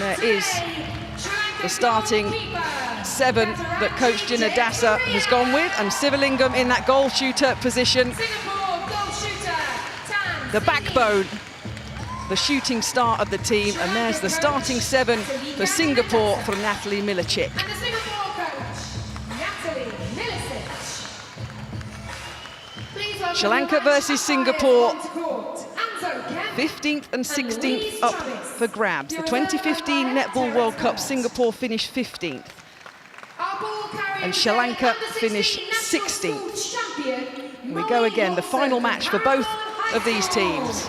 And there is the starting 7 that coach Dasa has gone with, and Sivalingam in that goal shooter position. The backbone, the shooting star of the team, and there's the starting 7 for Singapore from Natalie Milicic. Sri Lanka versus Singapore, 15th and 16th up for grabs. The 2015 Netball World Cup, Singapore finished 15th. And Sri Lanka finished 16th. And we go again, the final match for both of these teams.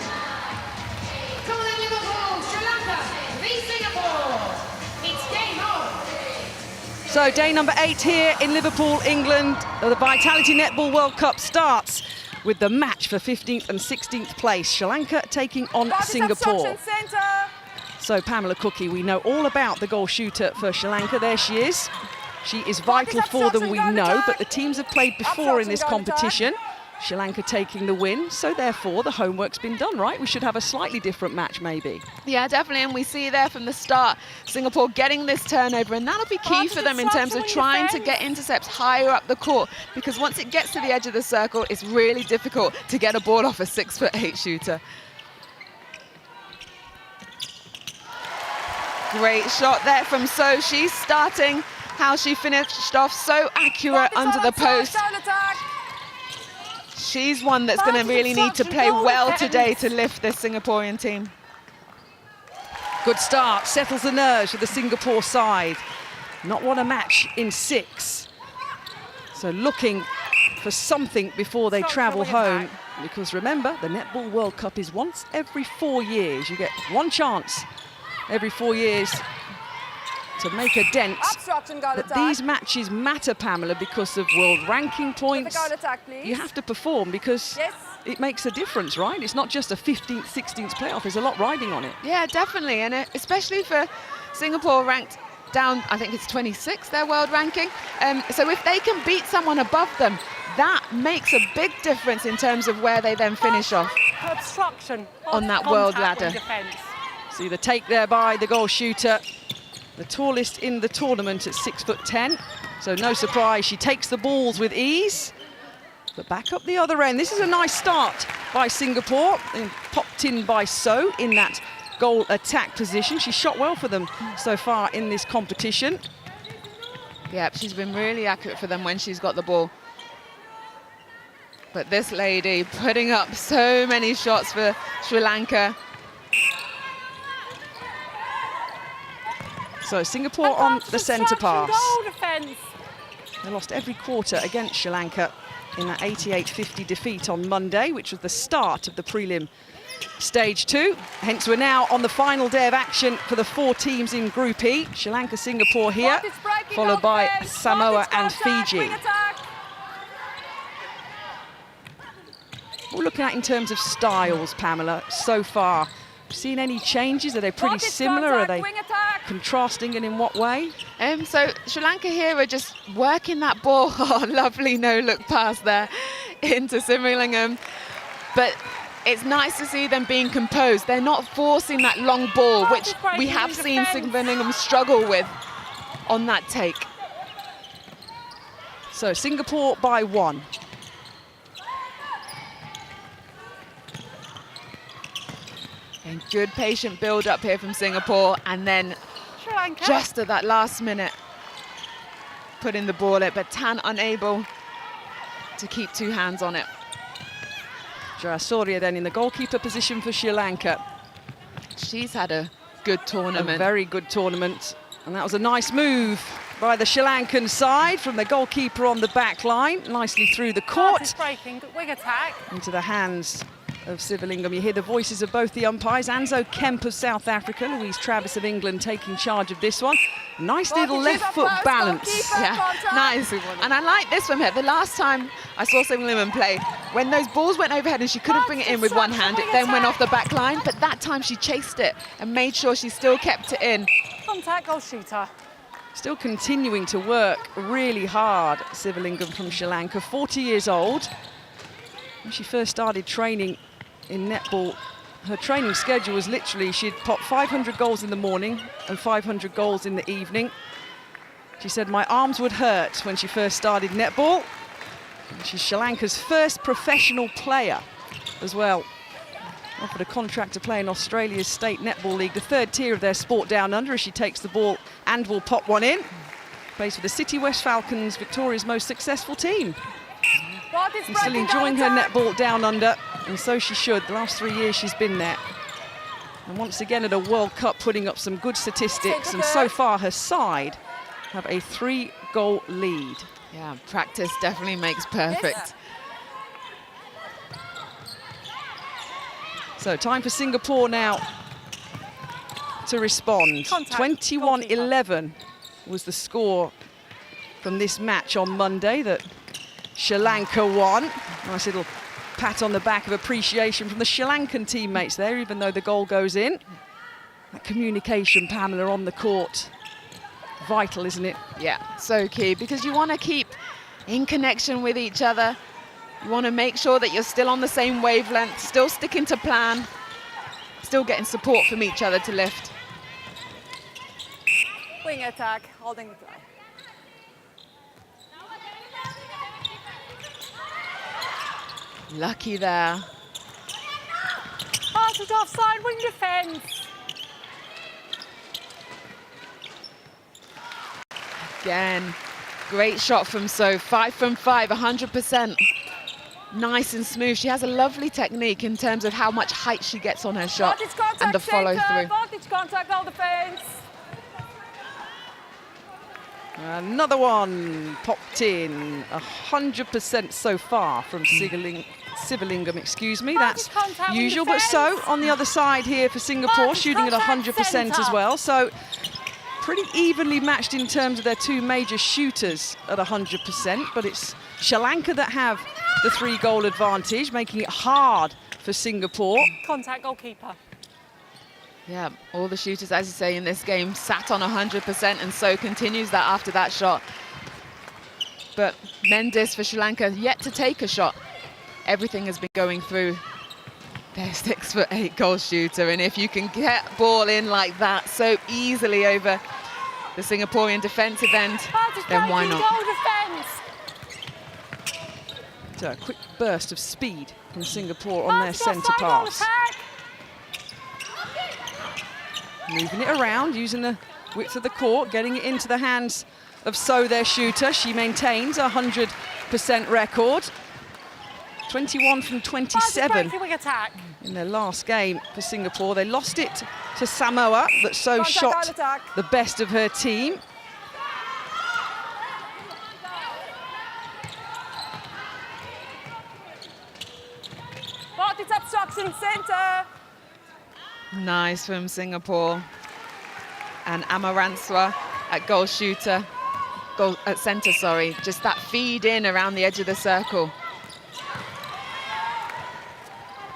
So day number 8 here in Liverpool, England. The Vitality Netball World Cup starts with the match for 15th and 16th place. Sri Lanka taking on Singapore. So Pamela Cookie, we know all about the goal shooter for Sri Lanka. There she is. She is vital for them, we know, but the teams have played before in this competition. Sri Lanka taking the win, so therefore the homework's been done, right? We should have a slightly different match, maybe. Yeah, definitely, and we see there from the start, Singapore getting this turnover, and that'll be key for them in terms of trying to get intercepts higher up the court, because once it gets to the edge of the circle, it's really difficult to get a ball off a 6'8" shooter. Great shot there from So. She's starting how she finished off, so accurate under the post. She's one that's going to really need to play well today to lift this Singaporean team. Good start, settles the nerves for the Singapore side. Not won a match in 6. So looking for something before they travel home. Because remember, the Netball World Cup is once every 4 years. You get one chance every 4 years to make a dent. But these matches matter, Pamela, because of world ranking points. You have to perform because it makes a difference, right? It's not just a 15th, 16th playoff. There's a lot riding on it. Yeah, definitely, and especially for Singapore ranked down, I think it's 26th, their world ranking. So if they can beat someone above them, that makes a big difference in terms of where they then finish off on that world ladder. See the take there by the goal shooter. The tallest in the tournament at 6'10", so no surprise, she takes the balls with ease. But back up the other end, this is a nice start by Singapore, and popped in by So in that goal attack position. She shot well for them so far in this competition. Yep, she's been really accurate for them when she's got the ball. But this lady putting up so many shots for Sri Lanka. So Singapore on the centre pass. They lost every quarter against Sri Lanka in that 88-50 defeat on Monday, which was the start of the prelim stage 2. Hence we're now on the final day of action for the 4 teams in Group E. Sri Lanka, Singapore here, followed by Samoa and Fiji. What we're looking at in terms of styles, Pamela, so far. Seen any changes? Are they pretty similar? Are they contrasting, and in what way? So Sri Lanka here are just working that ball. Oh, lovely no-look pass there into Sivalingam. But it's nice to see them being composed. They're not forcing that long ball, which we have seen Sivalingam struggle with on that take. So Singapore by 1. And good patient build up here from Singapore, and then just at that last minute putting the ball in, but Tan unable to keep 2 hands on it. Jayasuriya then in the goalkeeper position for Sri Lanka. She's had a good tournament. A very good tournament, and that was a nice move by the Sri Lankan side from the goalkeeper on the back line, nicely through the court into the hands of Sivalingam. You hear the voices of both the umpires. Anzo Kemp of South Africa, Louise Travis of England taking charge of this one. Nice little left foot balance. Yeah, nice. And I like this from her. The last time I saw Sivalingam play, when those balls went overhead and she couldn't bring it in with one hand, it then went off the back line. But that time she chased it and made sure she still kept it in. Contact, goal shooter. Still continuing to work really hard, Sivalingam from Sri Lanka, 40 years old. When she first started training in netball her training schedule was literally, she'd pop 500 goals in the morning and 500 goals in the evening. She said, my arms would hurt when she first started netball. She's Sri Lanka's first professional player as well. Offered a contract to play in Australia's State Netball League, the third tier of their sport down under, as she takes the ball and will pop one in. Plays for the City West Falcons, Victoria's most successful team. She's still enjoying her netball down under, and so she should. The last 3 years she's been there. And once again at a World Cup, putting up some good statistics, and so far her side have a 3-goal lead. Yeah, practice definitely makes perfect. Yes. So time for Singapore now to respond. 21-11 was the score from this match on Monday that Sri Lanka won. Nice little pat on the back of appreciation from the Sri Lankan teammates there, even though the goal goes in. That communication, Pamela, on the court, vital, isn't it? Yeah, so key, because you want to keep in connection with each other. You want to make sure that you're still on the same wavelength, still sticking to plan, still getting support from each other to lift. Wing attack, holding the fly. Lucky there. Pass it offside, wing defence. Again, great shot from So. 5 from 5, 100%. Nice and smooth. She has a lovely technique in terms of how much height she gets on her shot and the follow through. Vantage contact, all defence. Another one popped in, 100% so far from Sivalingam, excuse me. That's usual, but So on the other side here for Singapore, shooting at 100% as well. So pretty evenly matched in terms of their two major shooters at 100%, but it's Sri Lanka that have the 3-goal advantage, making it hard for Singapore. Contact goalkeeper. Yeah, all the shooters, as you say, in this game sat on 100%, and So continues that after that shot. But Mendes for Sri Lanka yet to take a shot. Everything has been going through their 6'8" goal shooter, and if you can get ball in like that so easily over the Singaporean defensive end, then why not? So a quick burst of speed from Singapore on their centre pass. Moving it around, using the width of the court, getting it into the hands of So, their shooter. She maintains a 100% record. 21 from 27 in their last game for Singapore. They lost it to Samoa, but So shot the best of her team. It's obstruction centre. Nice from Singapore. And Amaranswa at goal shooter, goal at centre, sorry. Just that feed in around the edge of the circle.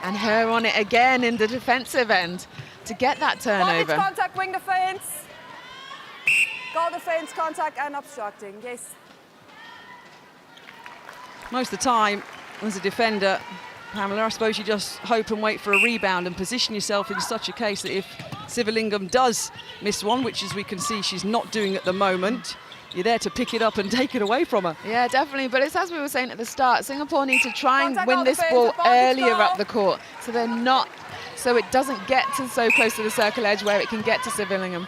And her on it again in the defensive end to get that turnover. Contact, wing defence. Goal defence, contact and obstructing, yes. Most of the time, as a defender, Pamela, I suppose you just hope and wait for a rebound and position yourself in such a case that if Sivalingam does miss one, which as we can see she's not doing at the moment, you're there to pick it up and take it away from her. Yeah, definitely, but it's as we were saying at the start, Singapore need to try and win this ball earlier up the court, so they're not, so it doesn't get to so close to the circle edge where it can get to Sivalingam.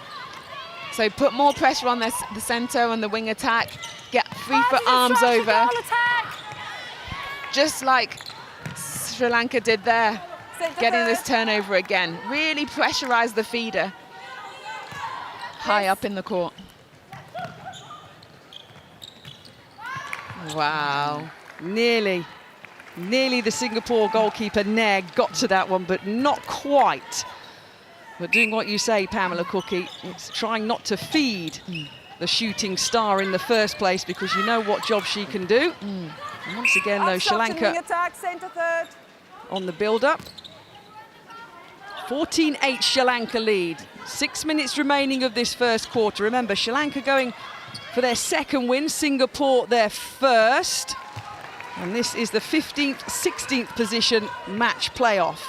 So put more pressure on the centre and the wing attack, get 3-foot arms over, just like Sri Lanka did there, getting this turnover again. Really pressurise the feeder high up in the court. Wow. Nearly the Singapore goalkeeper, Nair, got to that one, but not quite. But doing what you say, Pamela Cookie, it's trying not to feed the shooting star in the first place, because you know what job she can do. And once again, though, Sri Lanka attack, centre third. On the build-up. 14-8 Sri Lanka lead. 6 minutes remaining of this first quarter. Remember, Sri Lanka going for their second win, Singapore their first. And this is the 15th, 16th position match playoff.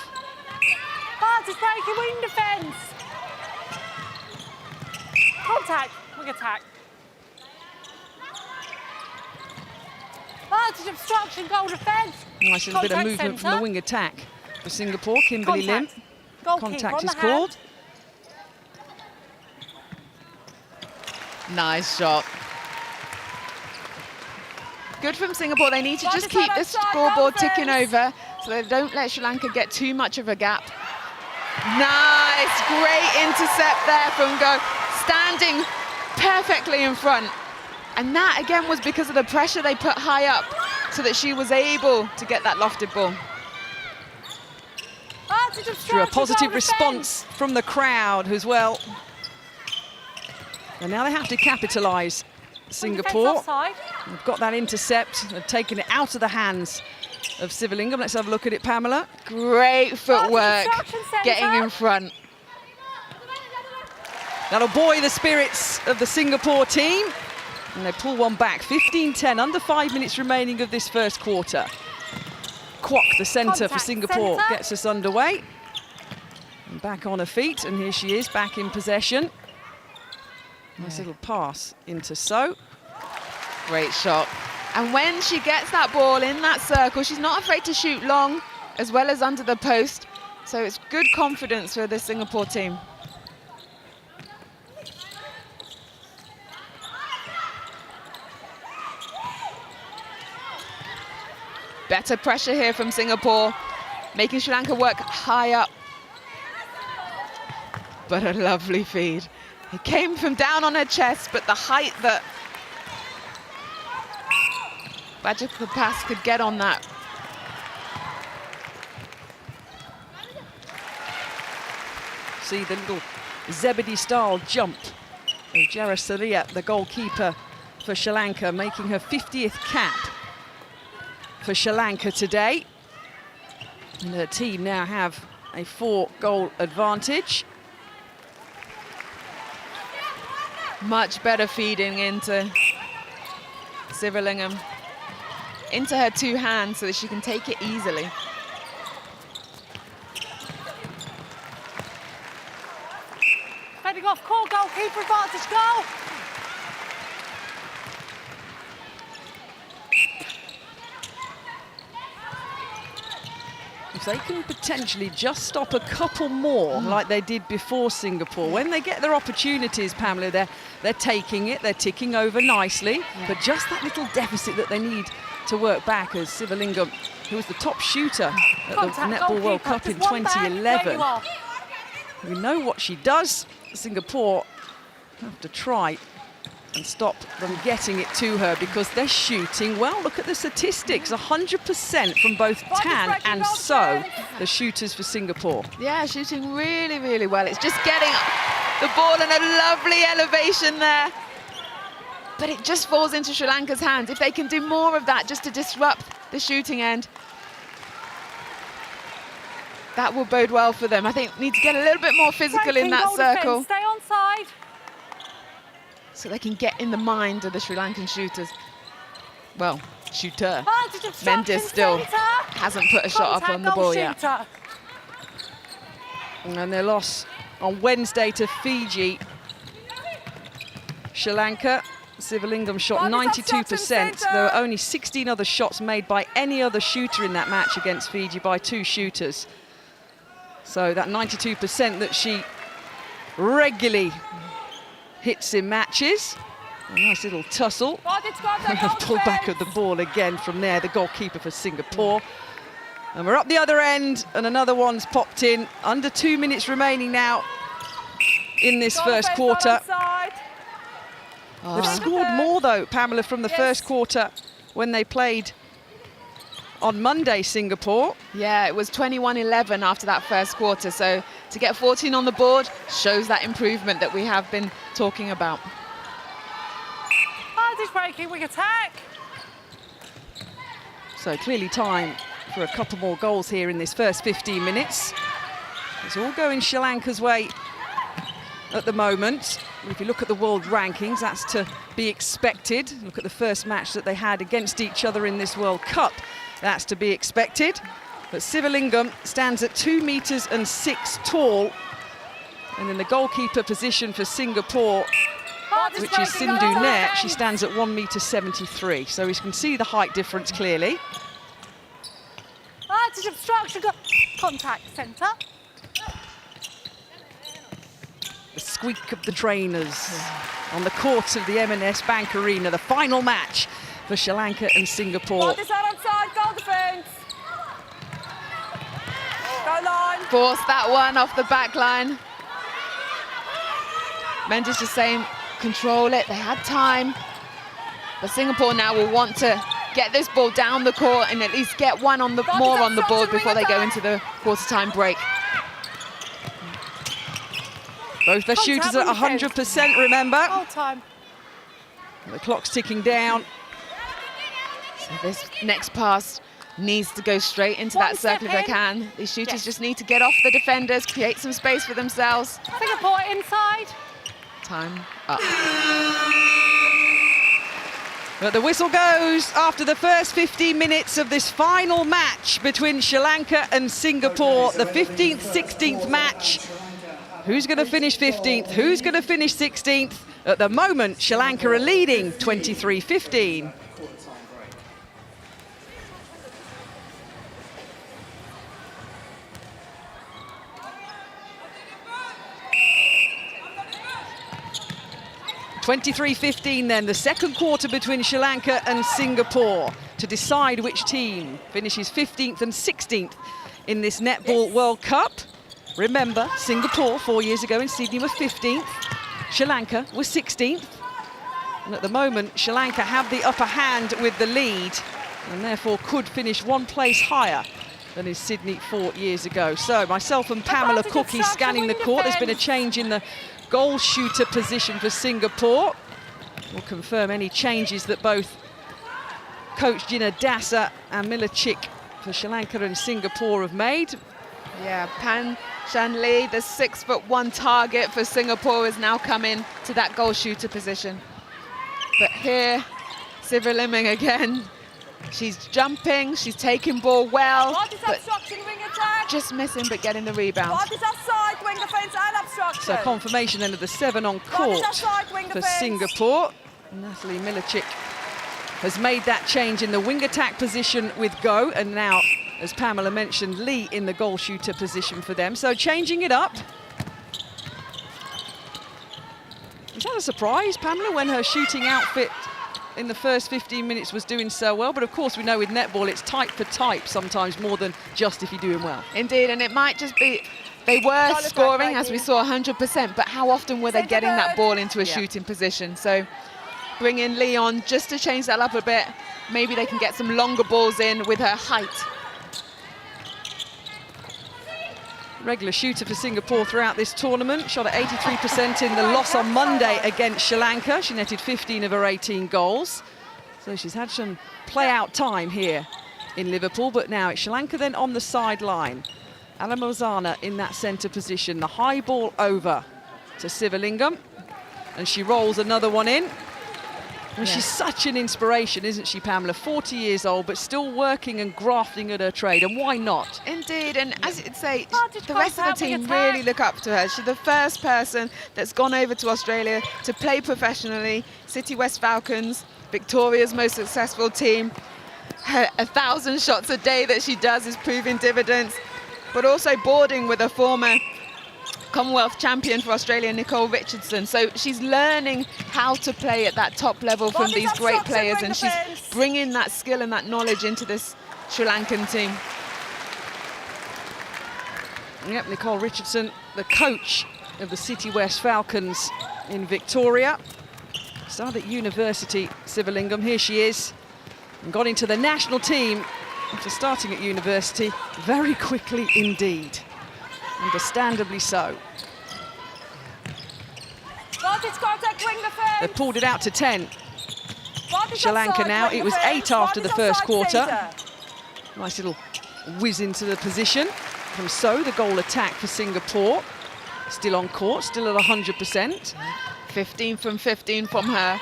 Advantage breaking, wing defence. Contact, wing attack. Advantage obstruction, goal defence. Nice little bit of Contact movement from the centre. wing attack for Singapore. Kimberly Lim. Contact. Goalkeeper Contact on is the hand. called. Nice shot. Good from Singapore. They need to just keep the scoreboard ticking over so they don't let Sri Lanka get too much of a gap. Nice, great intercept there from Go, standing perfectly in front. And that again was because of the pressure they put high up so that she was able to get that lofted ball. Through a positive response from the crowd as well. And now they have to capitalise, Singapore. They've got that intercept. They've taken it out of the hands of Sivalingam. Let's have a look at it, Pamela. Great footwork, getting in front. That'll buoy the spirits of the Singapore team. And they pull one back, 15-10, under 5 minutes remaining of this first quarter. Kwok, the centre for Singapore, gets us underway. And back on her feet, and here she is, back in possession. Nice little pass into So. Great shot. And when she gets that ball in that circle, she's not afraid to shoot long as well as under the post. So it's good confidence for the Singapore team. Better pressure here from Singapore, making Sri Lanka work high up. But a lovely feed. It came from down on her chest, but the height that Bajappas could get on that. See the little Zebedee-style jump of Jarasaria, the goalkeeper for Sri Lanka, making her 50th cap for Sri Lanka today. And her team now have a 4-goal advantage. Much better feeding into Sivalingam, into her two hands so that she can take it easily. Heading off, call, goalkeeper advantage, goal. If they can potentially just stop a couple more like they did before Singapore, when they get their opportunities, Pamela, they're taking it, they're ticking over nicely, but just that little deficit that they need to work back, as Sivalingam, who was the top shooter at the Netball World Cup in 2011. We know what she does. Singapore have to try and stop them getting it to her because they're shooting well. Look at the statistics, 100% from both Tan and So, the shooters for Singapore. Yeah, shooting really, really well. It's just getting the ball in a lovely elevation there. But it just falls into Sri Lanka's hands. If they can do more of that just to disrupt the shooting end, that will bode well for them. I think need to get a little bit more physical in that circle. Stay on side. So they can get in the mind of the Sri Lankan shooters. Well, shooter. Mendes still hasn't put a shot up on the ball yet. And their loss on Wednesday to Fiji. Sri Lanka, Sivalingam shot 92%. There were only 16 other shots made by any other shooter in that match against Fiji by 2 shooters. So that 92% that she regularly hits in matches. A nice little tussle. Pull back of the ball again from there, the goalkeeper for Singapore. And we're up the other end, and another one's popped in. Under 2 minutes remaining now in this first quarter. They've scored more, though, Pamela, from the first quarter when they played on Monday, Singapore. Yeah, it was 21-11 after that first quarter. So to get 14 on the board shows that improvement that we have been talking about. Advantage breaking, wing attack. So clearly time for a couple more goals here in this first 15 minutes. It's all going Sri Lanka's way at the moment. If you look at the world rankings, that's to be expected. Look at the first match that they had against each other in this World Cup. That's to be expected. But Sivalingam stands at 2 meters and 6 tall. And in the goalkeeper position for Singapore, which is Sindhu Nair, she stands at 1 meter 73. So we can see the height difference clearly. Obstruction, contact centre. The squeak of the trainers on the court of the M&S Bank Arena, the final match for Sri Lanka and Singapore. This out outside, goal defence. Go line. Force that one off the back line. Mendes just saying, control it, they had time. But Singapore now will want to get this ball down the court and at least get one on the more on the board before they go into the quarter-time break. Both their shooters at 100%, remember. Whole time. The clock's ticking down. So this next pass needs to go straight into that circle if they can. These shooters just need to get off the defenders, create some space for themselves. Singapore inside. Time up. But the whistle goes after the first 15 minutes of this final match between Sri Lanka and Singapore, the 15th, 16th match. Who's going to finish 15th? Who's going to finish 16th? At the moment, Sri Lanka are leading 23-15. then, the second quarter between Sri Lanka and Singapore to decide which team finishes 15th and 16th in this Netball World Cup. Remember, Singapore 4 years ago in Sydney were 15th, Sri Lanka was 16th. And at the moment, Sri Lanka have the upper hand with the lead and therefore could finish one place higher than in Sydney 4 years ago. So myself and Pamela Cookie scanning the court. There's been a change in the goal shooter position for Singapore. We'll confirm any changes that both coach Gina Dasa and Milicic for Sri Lanka and Singapore have made. Yeah, Pan Shan Lee, the 6'1" target for Singapore, is now coming to that goal shooter position. But here, Sivalingam again. She's jumping, she's taking ball well, but just missing but getting the rebound. So confirmation then of the 7 on court for Singapore. Natalie Milicic has made that change in the wing attack position with Go, and now, as Pamela mentioned, Lee in the goal shooter position for them. So changing it up. Is that a surprise, Pamela, when her shooting outfit in the first 15 minutes was doing so well? But of course we know with netball it's type for type sometimes more than just if you're doing well. Indeed, and it might just be they were scoring, as we saw, 100%, but how often were they getting that ball into a shooting position? So bring in Lee on just to change that up a bit. Maybe they can get some longer balls in with her height. Regular shooter for Singapore throughout this tournament, shot at 83% in the loss on Monday against Sri Lanka. She netted 15 of her 18 goals. So she's had some play-out time here in Liverpool, but now it's Sri Lanka then on the sideline. Alamozana in that centre position, the high ball over to Sivalingam, and she rolls another one in. I mean, she's such an inspiration, isn't she, Pamela? 40 years old, but still working and grafting at her trade, and why not? Indeed, and as you'd say, the rest of the team really look up to her. She's the first person that's gone over to Australia to play professionally. City West Falcons, Victoria's most successful team. Her 1,000 shots a day that she does is proving dividends, but also boarding with a former Commonwealth champion for Australia, Nicole Richardson. So she's learning how to play at that top level from these great players, and she's bringing that skill and that knowledge into this Sri Lankan team. Yep, Nicole Richardson, the coach of the City West Falcons in Victoria. Started at university, Sivalingam, here she is, and got into the national team after starting at university very quickly indeed. Understandably so. They pulled it out to 10. Sri Lanka now, it was 8 after the first quarter. Nice little whiz into the position from So, the goal attack for Singapore. Still on court, still at 100%. 15 from 15 from her.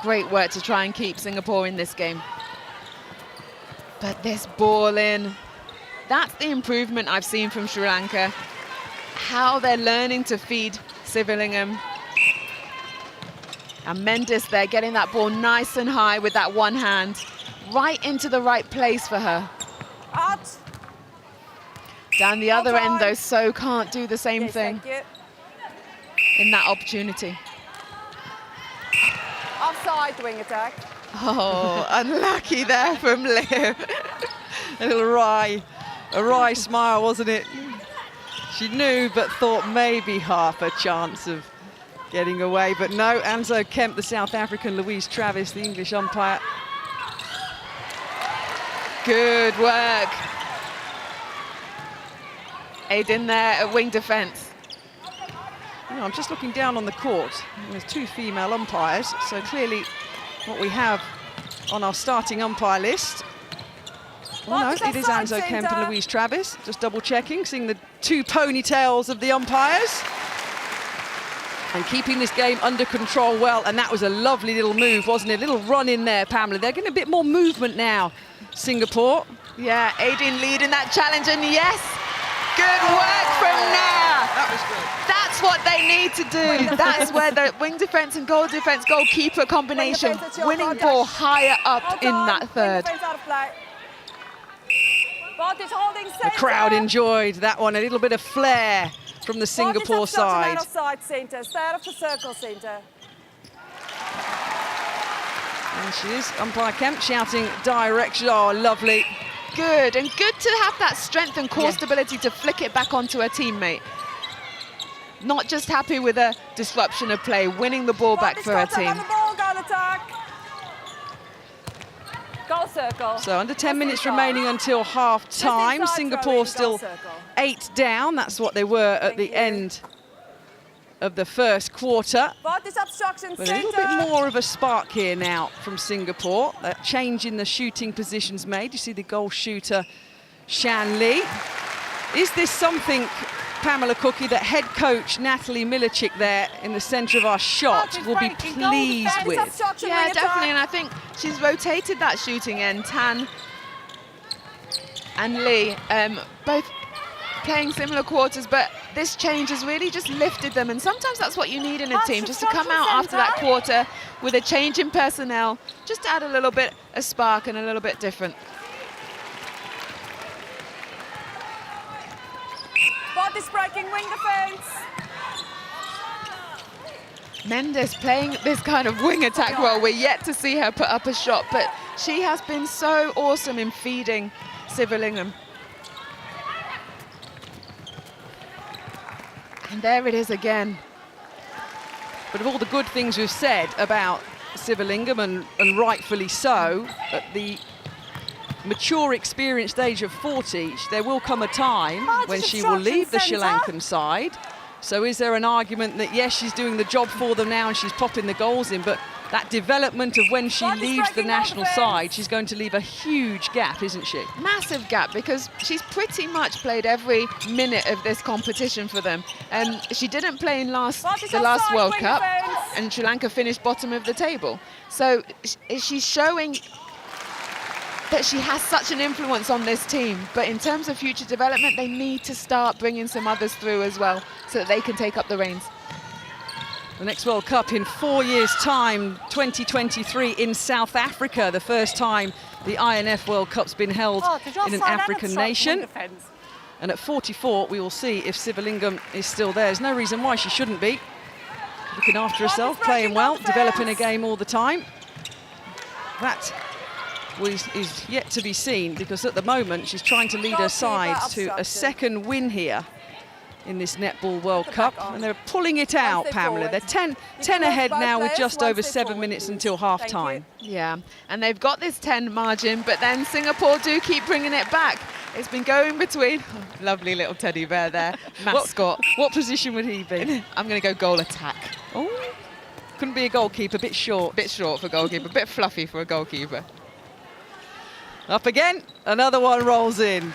Great work to try and keep Singapore in this game. But this ball in, that's the improvement I've seen from Sri Lanka. How they're learning to feed Sivalingham. And Mendes there getting that ball nice and high with that one hand, right into the right place for her. Out. Down the other end though, So can't do the same Yes, thing thank in that opportunity. you. Offside wing attack. Oh, unlucky there from Liv. A little a wry smile, wasn't it? She knew, but thought maybe half a chance of getting away. But no, Anzo Kemp, the South African, Louise Travis, the English umpire. Good work. Aidin there at wing defence. You know, I'm just looking down on the court. There's 2 female umpires, so clearly what we have on our starting umpire list. Oh no, it is Anzo Kemp and Louise Travis. Just double checking, seeing the 2 ponytails of the umpires. And keeping this game under control well, and that was a lovely little move, wasn't it? A little run in there, Pamela. They're getting a bit more movement now, Singapore. Yeah, Aidin leading that challenge, and yes, good work from Nair. That was good. That's what they need to do. That's where the wing defence and goal defence goalkeeper combination, Wing defence, it's your winning contact. ball higher up Hold in on. that Wing third. defence out of play. Ball is holding The centre. crowd enjoyed that one. A little bit of flair from the Singapore side. Side centre. Stay out of the circle centre. And she is, umpire Kemp shouting direction. Oh, lovely. Good, and good to have that strength and core stability to flick it back onto her teammate. Not just happy with a disruption of play, winning the ball back for her team. On the ball, goal attack. Goal circle. So under 10 minutes remaining until half time. inside Singapore throwing, still goal circle. 8 down. That's what they were at the end of the first quarter. Ball is obstruction But a centre. little bit more of a spark here now from Singapore. That change in the shooting positions made. You see the goal shooter, Shan Lee. Is this something, Pamela Cookie, that head coach Natalie Milicic there in the centre of our shot will be pleased with? Yeah, definitely, and I think she's rotated that shooting end. Tan and Lee, both playing similar quarters, but this change has really just lifted them, and sometimes that's what you need in a team, just to come out after that quarter with a change in personnel, just to add a little bit of spark and a little bit different. Ball is breaking wing defence. Mendes playing this kind of wing attack role. We're yet to see her put up a shot, but she has been so awesome in feeding Sivalingham. And there it is again. But of all the good things we've said about Sivalingham, and rightfully so, at the mature, experienced age of 40, there will come a time when she will leave the Sri Lankan side. So is there an argument that, yes, she's doing the job for them now and she's popping the goals in, but that development of when she leaves the national side, she's going to leave a huge gap, isn't she? Massive gap, because she's pretty much played every minute of this competition for them. She didn't play in the last World Cup, and Sri Lanka finished bottom of the table. So she's showing that she has such an influence on this team, but in terms of future development, they need to start bringing some others through as well, so that they can take up the reins. The next World Cup in 4 years' time, 2023 in South Africa, the first time the INF World Cup's been held in an African nation. And at 44, we will see if Sivalingham is still there. There's no reason why she shouldn't be. Looking after herself, playing well, developing a game all the time. That is yet to be seen, because at the moment she's trying to lead her side to a second win here in this Netball World Cup, and they're pulling it out, Pamela. They're 10 ahead now with just over 7 minutes until half time. Yeah, and they've got this 10 margin, but then Singapore do keep bringing it back. It's been going between, lovely little teddy bear there, mascot. What position would he be? I'm going to go goal attack. Oh, couldn't be a goalkeeper, bit short. Bit short for goalkeeper, bit fluffy for a goalkeeper. Up again, another one rolls in.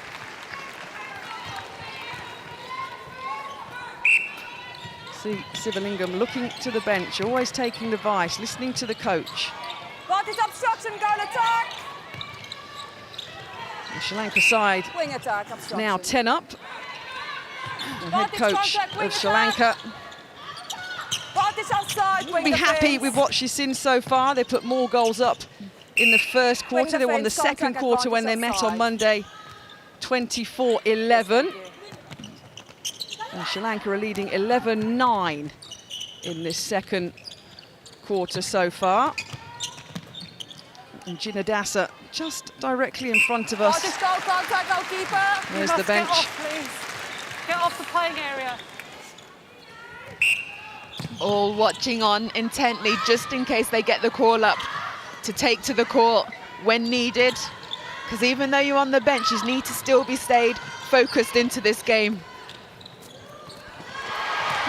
See Sivalingham looking to the bench, always taking the advice, listening to the coach. What is obstruction, goal attack? Sri Lanka side Wing attack, obstruction. now 10 up. The head coach of Sri Lanka will be happy with what she's seen so far. They put more goals up in the first quarter. They won the second quarter when they met on Monday, 24-11. And Sri Lanka are leading 11-9 in this second quarter so far. And Jinadasa just directly in front of us. There's the bench. Get off the playing area. All watching on intently, just in case they get the call up to take to the court when needed. Because even though you're on the bench, you need to still be stayed focused into this game.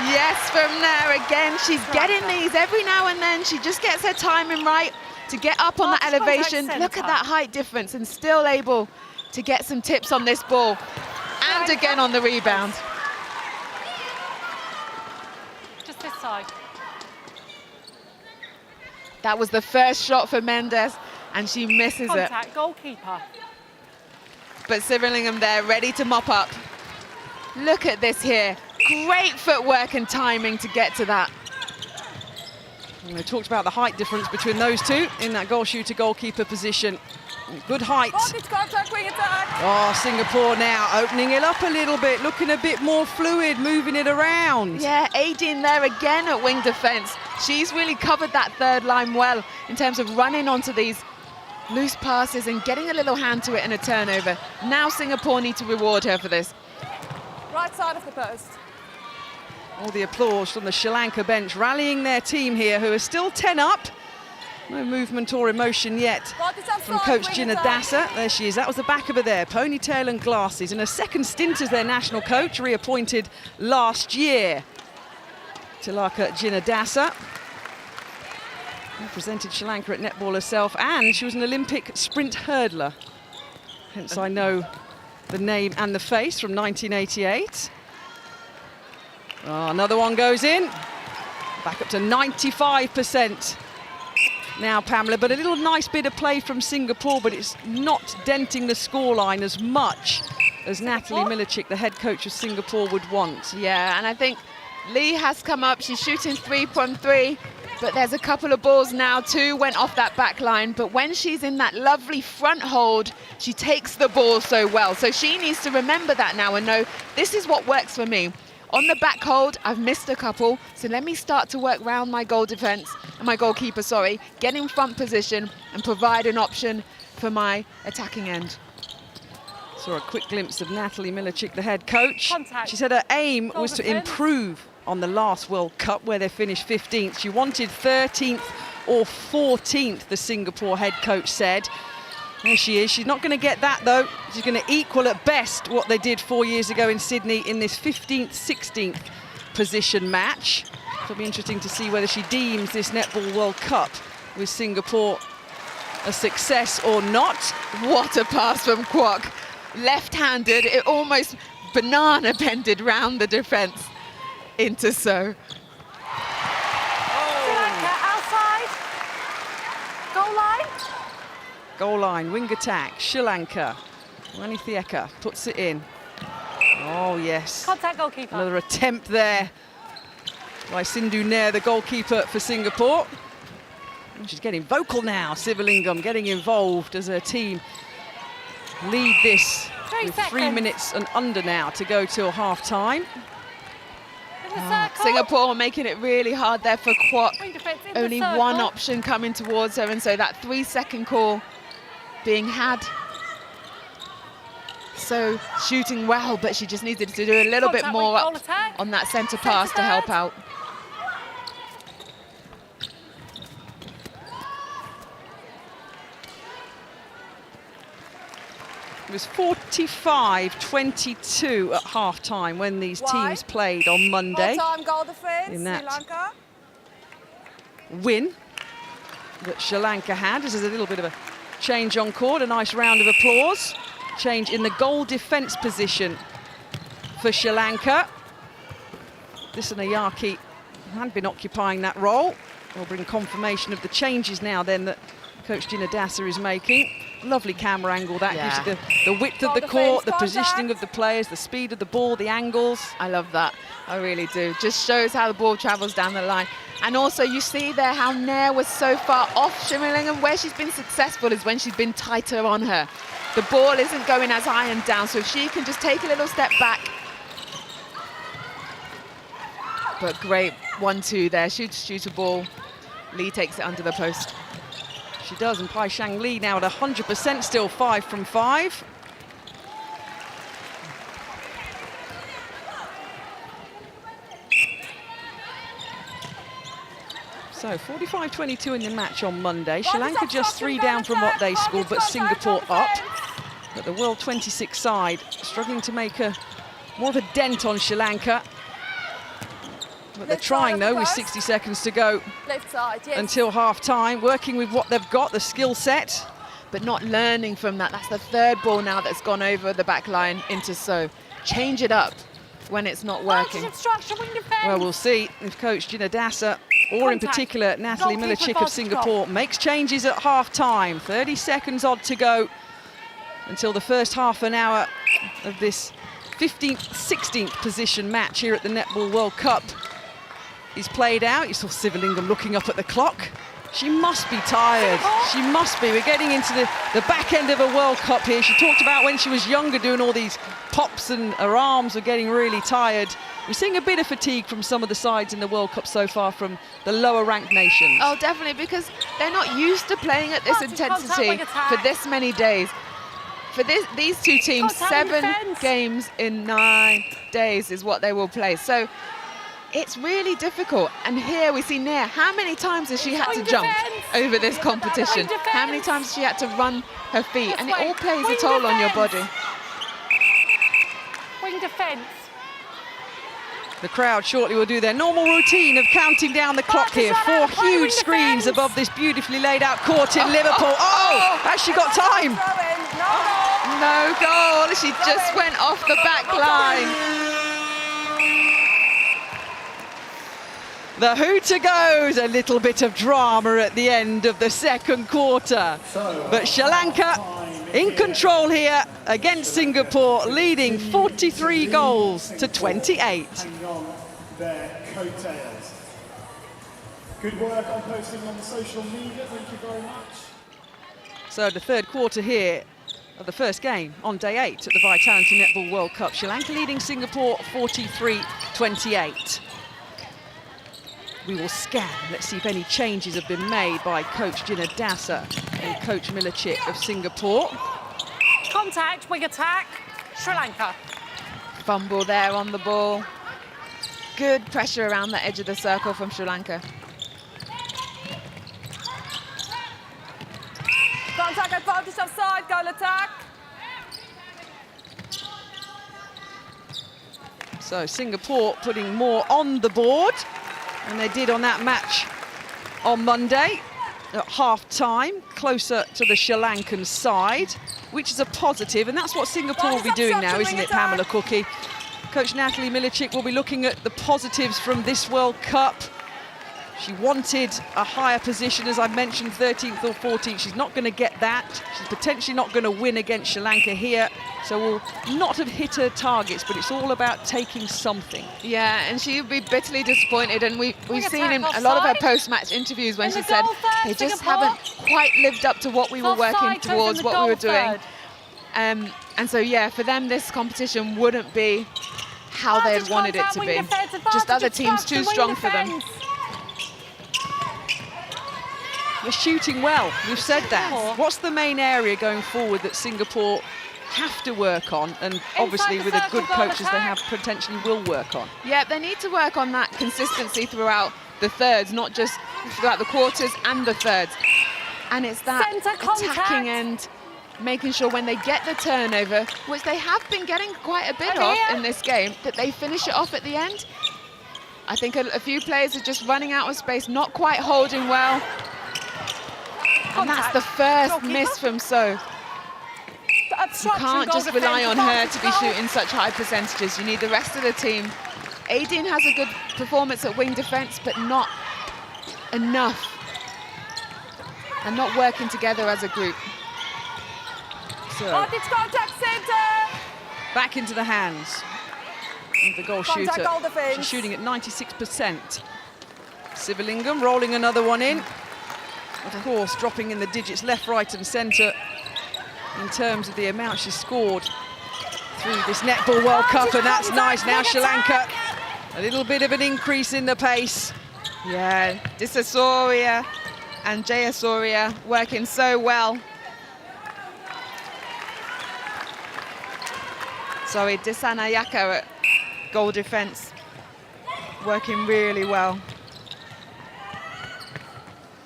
Yes, from there again, she's getting these every now and then. She just gets her timing right to get up on that elevation. Look at that height difference, and still able to get some tips on this ball. And again on the rebound. Just this side. That was the first shot for Mendes, and she misses Contact, it. goalkeeper. But Civilingham there, ready to mop up. Look at this here. Great footwork and timing to get to that. And we talked about the height difference between those two in that goal shooter goalkeeper position. Good height. Oh, Singapore now opening it up a little bit, looking a bit more fluid, moving it around. Yeah, Aideen there again at wing defence. She's really covered that third line well in terms of running onto these loose passes and getting a little hand to it in a turnover. Now Singapore need to reward her for this. Right side of the post. All the applause from the Sri Lanka bench, rallying their team here, who are still 10 up. No movement or emotion yet from coach Jinadasa. There she is, that was the back of her there, ponytail and glasses. And a second stint as their national coach, reappointed last year. Tilaka Jinadasa represented Sri Lanka at netball herself, and she was an Olympic sprint hurdler. Hence I know the name and the face from 1988. Oh, another one goes in. Back up to 95%. Now, Pamela, but a little nice bit of play from Singapore, but it's not denting the scoreline as much as Natalie Milicic, the head coach of Singapore, would want. Yeah, and I think Lee has come up. She's shooting 3 from 3, but there's a couple of balls now. 2 went off that back line, but when she's in that lovely front hold, she takes the ball so well. So she needs to remember that now and know this is what works for me. On the back hold, I've missed a couple, so let me start to work round my goal defence, my goalkeeper, sorry, get in front position and provide an option for my attacking end. Saw a quick glimpse of Natalie Milicic, the head coach. Contact. She said her aim Goal was to defence. improve on the last World Cup where they finished 15th. She wanted 13th or 14th, the Singapore head coach said. There she is. She's not going to get that, though. She's going to equal at best what they did 4 years ago in Sydney in this 15th, 16th position match. It'll be interesting to see whether she deems this Netball World Cup with Singapore a success or not. What a pass from Kwok. Left-handed, it almost banana bended round the defence into So. Sri Lanka outside. Goal line. Goal line, wing attack, Sri Lanka. Rani Thieka puts it in. Oh, yes. Contact goalkeeper. Another attempt there by Sindhu Nair, the goalkeeper for Singapore. And she's getting vocal now, Civilingham, getting involved as her team lead this 3 with seconds. 3 minutes and under now to go till half-time. In the circle. Singapore making it really hard there for Kwok. Wing defence in Only the circle. one option coming towards her, and so that 3-second call being had. So shooting well, but she just needed to do a little bit Contact more with up goal attack. on that centre Centre pass to help third. out. It was 45-22 at half-time when these teams played on Monday. Full-time goal defence, In Sri that Lanka. Win that Sri Lanka had. This is a little bit of a change on court, a nice round of applause. Change in the goal defence position for Sri Lanka. Ayaki had been occupying that role. We'll bring confirmation of the changes now then that Coach Jinadasa is making. Lovely camera angle. That Yeah. gives you the width of Goal the court, the defence, positioning contact. of the players, the speed of the ball, the angles. I love that. I really do. Just shows how the ball travels down the line. And also you see there how Nair was so far off Shimmerling, and where she's been successful is when she's been tighter on her. The ball isn't going as high and down, so if she can just take a little step back. But great 1-2 there, shoot a ball. Lee takes it under the post. She does, and Pai Shang Li now at 100%, still 5 from 5. So 45-22 in the match on Monday. Sri Lanka just 3 down from what they scored, but Singapore up. But the World 26 side struggling to make more of a dent on Sri Lanka. But they're trying though with 60 seconds to go Left side, yes. until half-time, working with what they've got, the skill set. But not learning from that. That's the third ball now that's gone over the back line into So. Change it up when it's not working. Obstruction, wing defence. Well, we'll see if Coach Gina Dasa, or in Contact. particular Natalie Goalkeeper Milicic of advantage Singapore, makes changes at half-time. 30 seconds odd to go until the first half an hour of this 15th, 16th position match here at the Netball World Cup is played out. You saw Sivalingam looking up at the clock. She must be tired. She must be. We're getting into the back end of a World Cup here. She talked about when she was younger doing all these pops and her arms were getting really tired. We're seeing a bit of fatigue from some of the sides in the World Cup so far from the lower ranked nations. Oh, definitely, because they're not used to playing at this Contact, intensity wing attack. for this many days. For these two teams, Contact, 7 defence. games in 9 days is what they will play. So it's really difficult. And here we see Nair. How many times has she had to Wing jump defence. over this competition? Wing How many defence. times has she had to run her feet? And it way. all plays a Wing toll on your defence. body. Wing defence. The crowd shortly will do their normal routine of counting down the clock here. 4 huge screens above this beautifully laid out court in Liverpool. Oh, has she got time? Throw in. No, No goal. She just went off the back line. The hooter goes, a little bit of drama at the end of the second quarter. But Sri Lanka in control here against Singapore, leading 43 goals to 28. Hanging on their coattails. Good work on posting on the social media, thank you very much. So the third quarter here of the first game on day 8 at the Vitality Netball World Cup. Sri Lanka leading Singapore 43-28. We will scan. Let's see if any changes have been made by Coach Gina Dasa and Coach Milicic of Singapore. Contact, wing attack. Sri Lanka. Fumble there on the ball. Good pressure around the edge of the circle from Sri Lanka. contact advantage offside, goal attack. So Singapore putting more on the board, and they did on that match on Monday at half-time, closer to the Sri Lankan side, which is a positive, and that's what Singapore will be doing now, isn't it, Pamela Cookie? Coach Natalie Milicic will be looking at the positives from this World Cup. She wanted a higher position, as I mentioned, 13th or 14th. She's not going to get that. She's potentially not going to win against Sri Lanka here, so will not have hit her targets, but it's all about taking something. Yeah, and she'll be bitterly disappointed, and we've seen in attack a lot of her offside. post-match interviews when In she the said goal third, they just Singapore. haven't quite lived up to what we were working Offside goes in towards, the what we were goal doing. third. And so, yeah, for them, this competition wouldn't be how they had wanted it to be. Just other teams too strong for them. They're shooting well, we've said that. What's the main area going forward that Singapore have to work on, and obviously the with a circle, good goal coach as they have, attack. potentially will work on? Yeah, they need to work on that consistency throughout the thirds, not just throughout the quarters and the thirds. And it's that Centre contact. attacking end, making sure when they get the turnover, which they have been getting quite a bit Over of here. in this game, that they finish it off at the end. I think a few players are just running out of space, not quite holding well. And that's the first Goalkeeper. miss from So. You can't just rely on her to be shooting such high percentages. You need the rest of the team. Aideen has a good performance at wing defence, but not enough. And not working together as a group. So Advantage contact center. back into the hands of the goal Contact shooter. goal defense. She's shooting at 96%. Sivalingam rolling another one in. Of course, dropping in the digits left, right and centre in terms of the amount she's scored through this Netball World Cup, and that's nice. Now Sri Lanka, a little bit of an increase in the pace. Yeah, Disasoria and Jayasoria working so well. Sorry, Disanayaka at goal defence, working really well.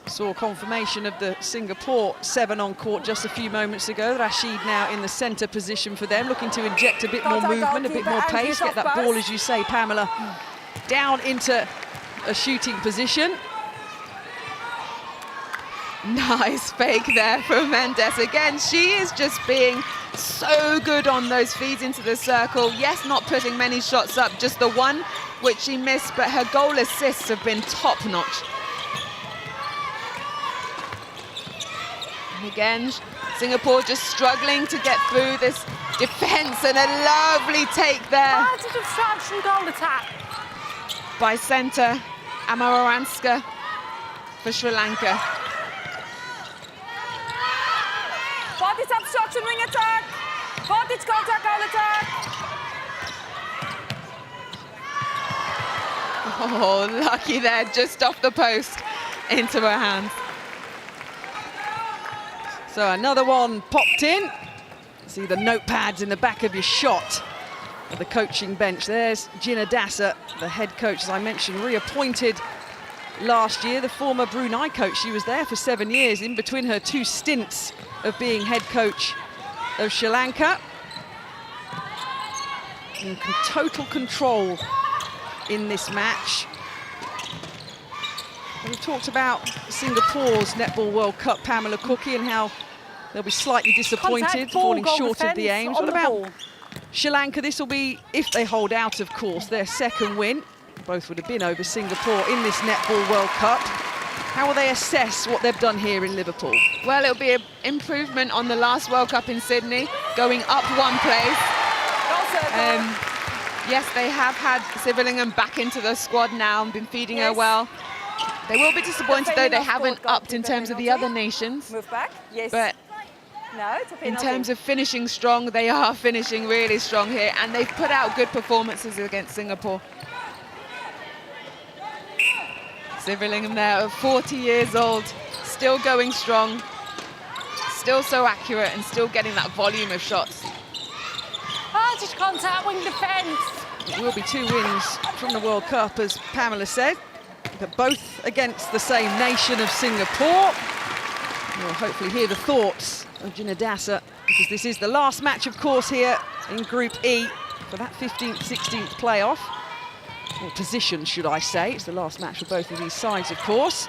Saw confirmation of the Singapore 7 on court just a few moments ago. Rashid now in the centre position for them, looking to inject a bit more movement, a bit more pace, get that ball, as you say, Pamela, down into a shooting position. Nice fake there from Mendes. Again, she is just being so good on those feeds into the circle. Yes, not putting many shots up, just the one which she missed, but her goal assists have been top-notch. And again, Singapore just struggling to get through this defence, and a lovely take there Advantage obstruction, goal attack. by centre Amaranska for Sri Lanka. Advantage obstruction, wing attack. Advantage contact, goal attack. Oh, lucky there, just off the post into her hands. So another one popped in. See the notepads in the back of your shot at the coaching bench. There's Gina Dasa, the head coach, as I mentioned, reappointed last year, the former Brunei coach. She was there for 7 years, in between her 2 stints of being head coach of Sri Lanka. In total control in this match. And we talked about Singapore's Netball World Cup, Pamela Cookie, and how they'll be slightly disappointed, Contact ball, falling goal short of the defence aims. on What the about ball. Sri Lanka? This will be, if they hold out, of course, their second win. Both would have been over Singapore in this Netball World Cup. How will they assess what they've done here in Liverpool? Well, it'll be an improvement on the last World Cup in Sydney, going up 1 place. Goal circle. Yes, they have had Sivalingam back into the squad now and been feeding her Yes. well. They will be disappointed, though, they Defending off haven't court, upped in goalkeeper terms of the penalty. other nations. Move back. Yes. But no, it's a in penalty. terms of finishing strong, they are finishing really strong here, and they've put out good performances against Singapore. Sivalingam there, 40 years old, still going strong, still so accurate, and still getting that volume of shots. Advantage contact, wing defence. It will be 2 wins from the World Cup, as Pamela said, but both against the same nation of Singapore. We'll hopefully hear the thoughts of Gina Dasa, because this is the last match, of course, here in Group E for that 15th, 16th playoff. Or position, should I say. It's the last match for both of these sides, of course.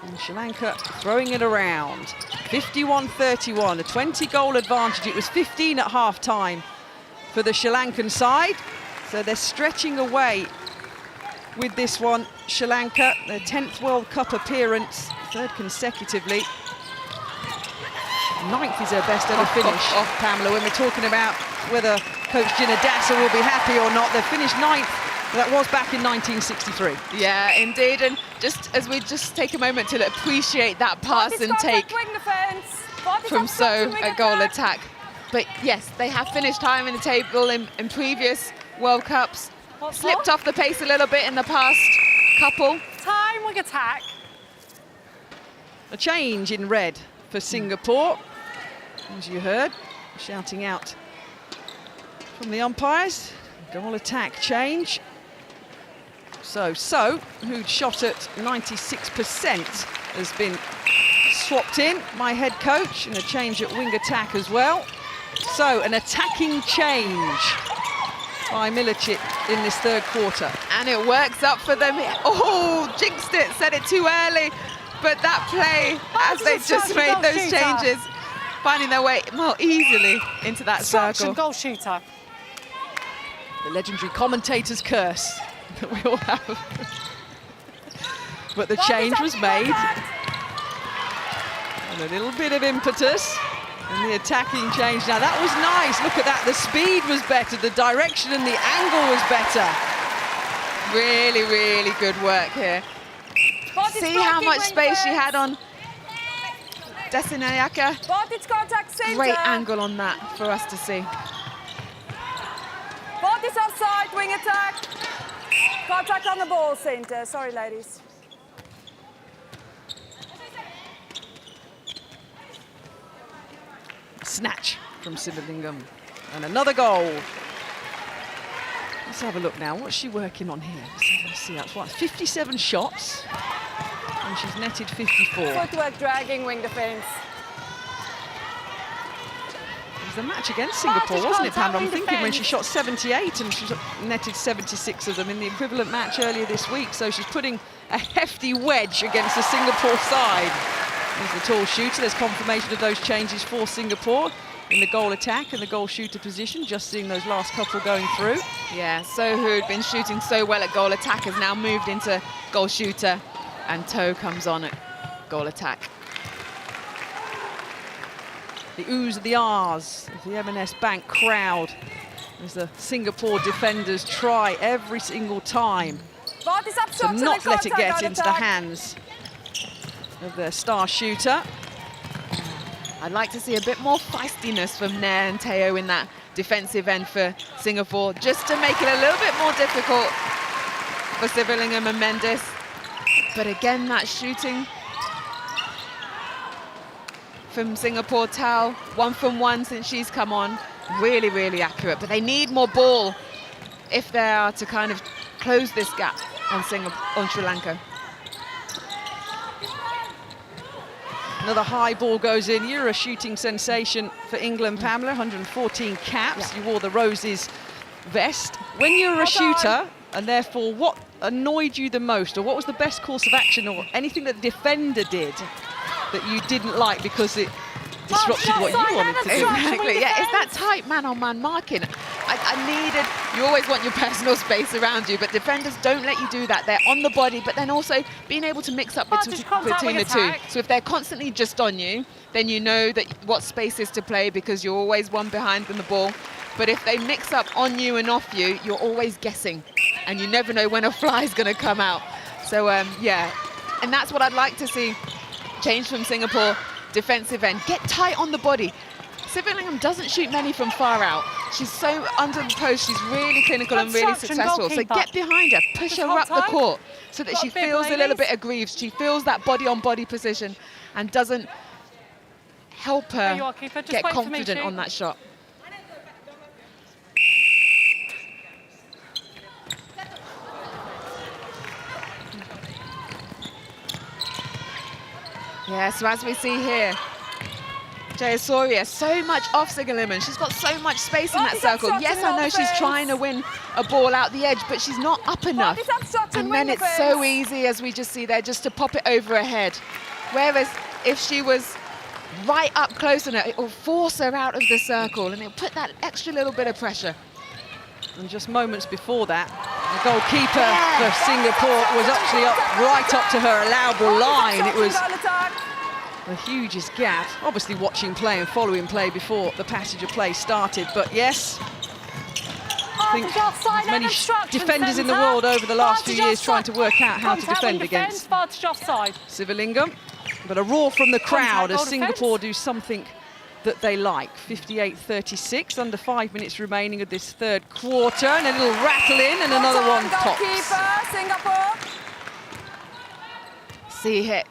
And Sri Lanka throwing it around. 51-31, a 20-goal advantage. It was 15 at half-time for the Sri Lankan side. So they're stretching away with this one. Sri Lanka, their 10th World Cup appearance, 3rd consecutively. 9th is her best ever finish, Pamela, when we're talking about whether Coach Gina Dasa will be happy or not. They finished 9th. That was back in 1963. Yeah, indeed, and just as we just take a moment to appreciate that pass Advantage and contact, take wing defence. Advantage from obstruction, So wing a goal attack. But yes, they have finished higher in the table in previous World Cups. What's Slipped that? off the pace a little bit in the past couple. Time, wing attack. A change in red for Singapore, as you heard, shouting out from the umpires. Goal attack change. So, who'd shot at 96%, has been swapped in, my head coach, and a change at wing attack as well. So, an attacking change by Milicic in this 3rd quarter. And it works up for them. Oh, jinxed it, said it too early. But that play, as they just made those changes, finding their way more easily into that Obstruction, circle. goal shooter. The legendary commentator's curse that we all have. But the change was made. And a little bit of impetus. And the attacking change now. That was nice. Look at that. The speed was better. The direction and the angle was better. Really, really good work here. See how much space she had on Desinayaka. Voltage contact center. Great angle on that for us to see. Voltage offside, wing attack. Contact on the ball center. Sorry, ladies. Snatch from Sivalingam. And another goal. Let's have a look now. What's she working on here? Let's see. That's what, 57 shots. And she's netted 54. Footwork dragging, wing defense. It was the match against Singapore, wasn't it, Pamela? I'm thinking when she shot 78 and she netted 76 of them in the equivalent match earlier this week. So she's putting a hefty wedge against the Singapore side. There's the tall shooter. There's confirmation of those changes for Singapore in the goal attack and the goal shooter position. Just seeing those last couple going through. Yeah, So who'd been shooting so well at goal attack has now moved into goal shooter, and Toe comes on at goal attack. The oohs, the ahs of the M&S Bank crowd as the Singapore defenders try every single time to not let it get into the hands of their star shooter. I'd like to see a bit more feistiness from Nair and Teo in that defensive end for Singapore, just to make it a little bit more difficult for Sivalingam and Mendes. But again, that shooting from Singapore, Tao, 1 from 1 since she's come on. Really, really accurate. But they need more ball if they are to kind of close this gap on Sri Lanka. Another high ball goes in. You're a shooting sensation for England, Pamela. 114 caps. Yeah. You wore the Roses vest. When you're a shooter, and therefore what annoyed you the most, or what was the best course of action, or anything that the defender did that you didn't like because it disrupted what you wanted to do? Exactly, yeah, it's that tight man-on-man marking. I needed, you always want your personal space around you, but defenders don't let you do that. They're on the body, but then also being able to mix up between the two. So if they're constantly just on you, then you know that what space is to play because you're always one behind the ball. But if they mix up on you and off you, you're always guessing, and you never know when a fly's going to come out. So, yeah, and that's what I'd like to see change from Singapore. Defensive end, get tight on the body. Sivalingam doesn't shoot many from far out. She's so under the post, she's really clinical and really successful. So get behind her, push her up the court so that she feels a little bit aggrieved. She feels that body-on-body position and doesn't help her get confident on that shot. Yeah, so as we see here, Jayasuriya, so much off Sigalliman. She's got so much space in that circle. Yes, I know she's trying to win a ball out the edge, but she's not up enough. And then it's so easy, as we just see there, just to pop it over her head. Whereas if she was right up close on her, it will force her out of the circle and it'll put that extra little bit of pressure. And just moments before that, the goalkeeper for Singapore was actually up right up to her allowable line. It was the hugest gap. Obviously watching play and following play before the passage of play started. But yes, I think as many defenders in the world over the last few years trying to work out how to defend against Sivalingam. But a roar from the crowd as Singapore do something that they like. 58-36, under 5 minutes remaining of this third quarter, and a little rattle in, and another one pops. Singapore. See here,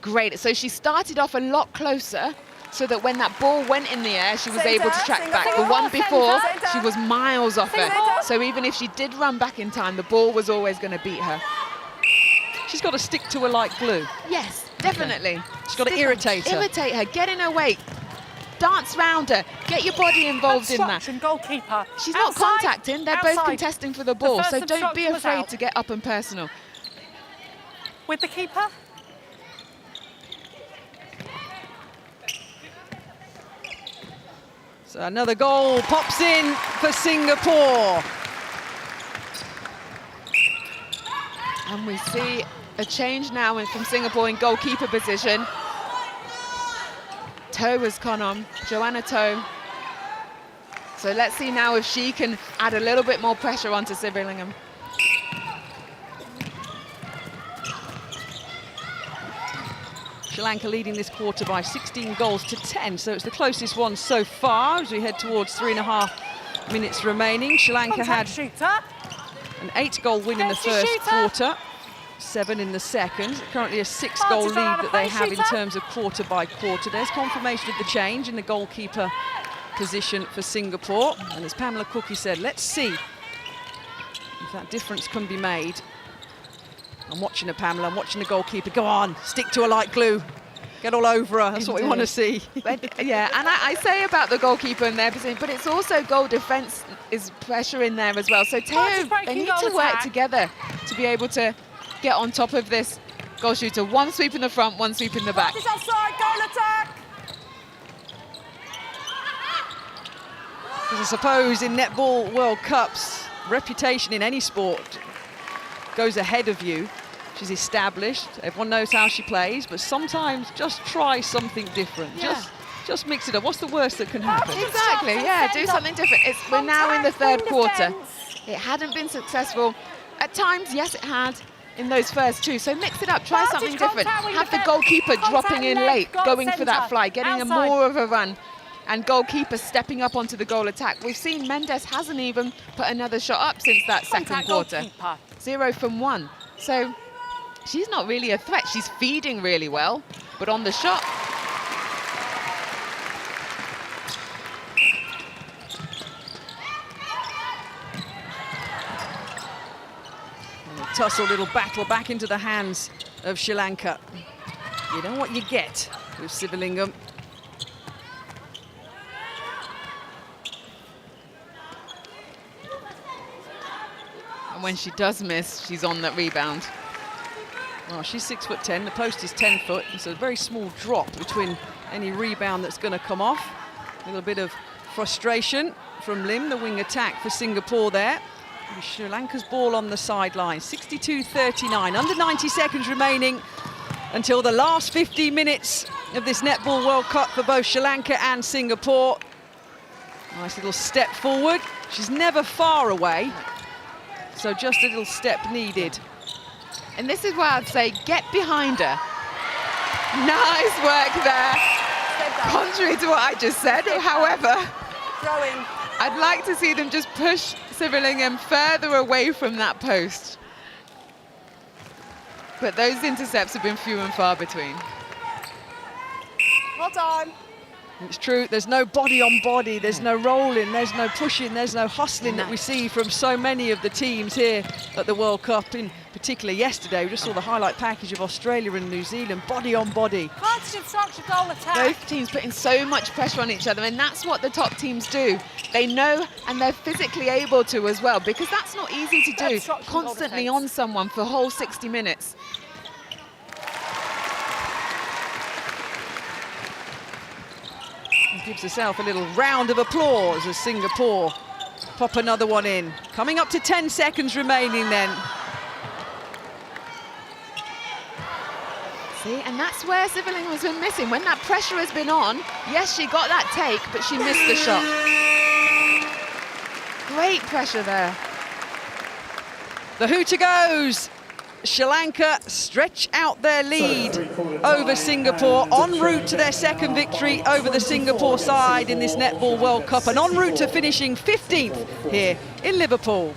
great. So she started off a lot closer, so that when that ball went in the air, she was able to track back. The one before, she was miles off her. So even if she did run back in time, the ball was always going to beat her. She's got to stick to her like glue. Yes, definitely. She's got to irritate her. Irritate her, get in her way. Dance round her, get your body involved in that. Goalkeeper. She's not contacting, they're both contesting for the ball, so don't be afraid to get up and personal. With the keeper. So another goal pops in for Singapore. And we see a change now from Singapore in goalkeeper position. toe has gone on, Joanna Toe. So let's see now if she can add a little bit more pressure onto Sivillingham. Sri Lanka leading this quarter by 16 goals to 10, so it's the closest one so far as we head towards 3.5 minutes remaining. Sri Lanka had an 8-goal win in the first quarter, 7 in the second. Currently a 6-goal lead that they have in terms of quarter by quarter. There's confirmation of the change in the goalkeeper position for Singapore. And as Pamela Cookie said, let's see if that difference can be made. I'm watching her, Pamela. I'm watching the goalkeeper. Go on, stick to her like glue. Get all over her. That's what we want to see. But, yeah, and I say about the goalkeeper in their position, but it's also goal defence is pressure in there as well. So Teo, they need to work together to be able to get on top of this goal shooter. One sweep in the front, one sweep in the back. Offside, goal attack. Because I suppose in Netball World Cups, reputation in any sport goes ahead of you. She's established, everyone knows how she plays, but sometimes just try something different. Yeah. Just mix it up. What's the worst that can happen? Exactly, yeah, do something different. We're now in the third quarter. It hadn't been successful. At times, yes, it had in those first two. So mix it up, try something different. Have the goalkeeper dropping in late, going for that fly, getting a more of a run, and goalkeeper stepping up onto the goal attack. We've seen Mendes hasn't even put another shot up since that second quarter. 0 from 1. So she's not really a threat. She's feeding really well, but on the shot, a tussle little battle back into the hands of Sri Lanka. You know what you get with Sivillingham. and when she does miss, she's on that rebound. Well, she's 6'10", the post is 10 foot. It's a very small drop between any rebound that's going to come off. A little bit of frustration from Lim, the wing attack for Singapore there. Sri Lanka's ball on the sideline, 62-39, under 90 seconds remaining until the last 15 minutes of this Netball World Cup for both Sri Lanka and Singapore. Nice little step forward. She's never far away, so just a little step needed. And this is where I'd say, get behind her. Nice work there. Contrary to what I just said, however, I'd like to see them just push Sivillingham further away from that post. But those intercepts have been few and far between. Hold on. It's true, there's no body on body, there's no rolling, there's no pushing, there's no hustling that we see from so many of the teams here at the World Cup. In particular yesterday, we just saw the highlight package of Australia and New Zealand, body on body. Positive structure goal attack. Both teams putting so much pressure on each other, and that's what the top teams do. They know, and they're physically able to as well, because that's not easy to do, constantly on someone for a whole 60 minutes. Gives herself a little round of applause as Singapore pop another one in. Coming up to 10 seconds remaining then. See, and that's where Sivillingham has been missing. When that pressure has been on, yes, she got that take, but she missed the shot. Great pressure there. The hooter goes. Sri Lanka stretch out their lead over Singapore, en route to their second victory over the Singapore side in this Netball World Cup, and en route to finishing 15th here in Liverpool.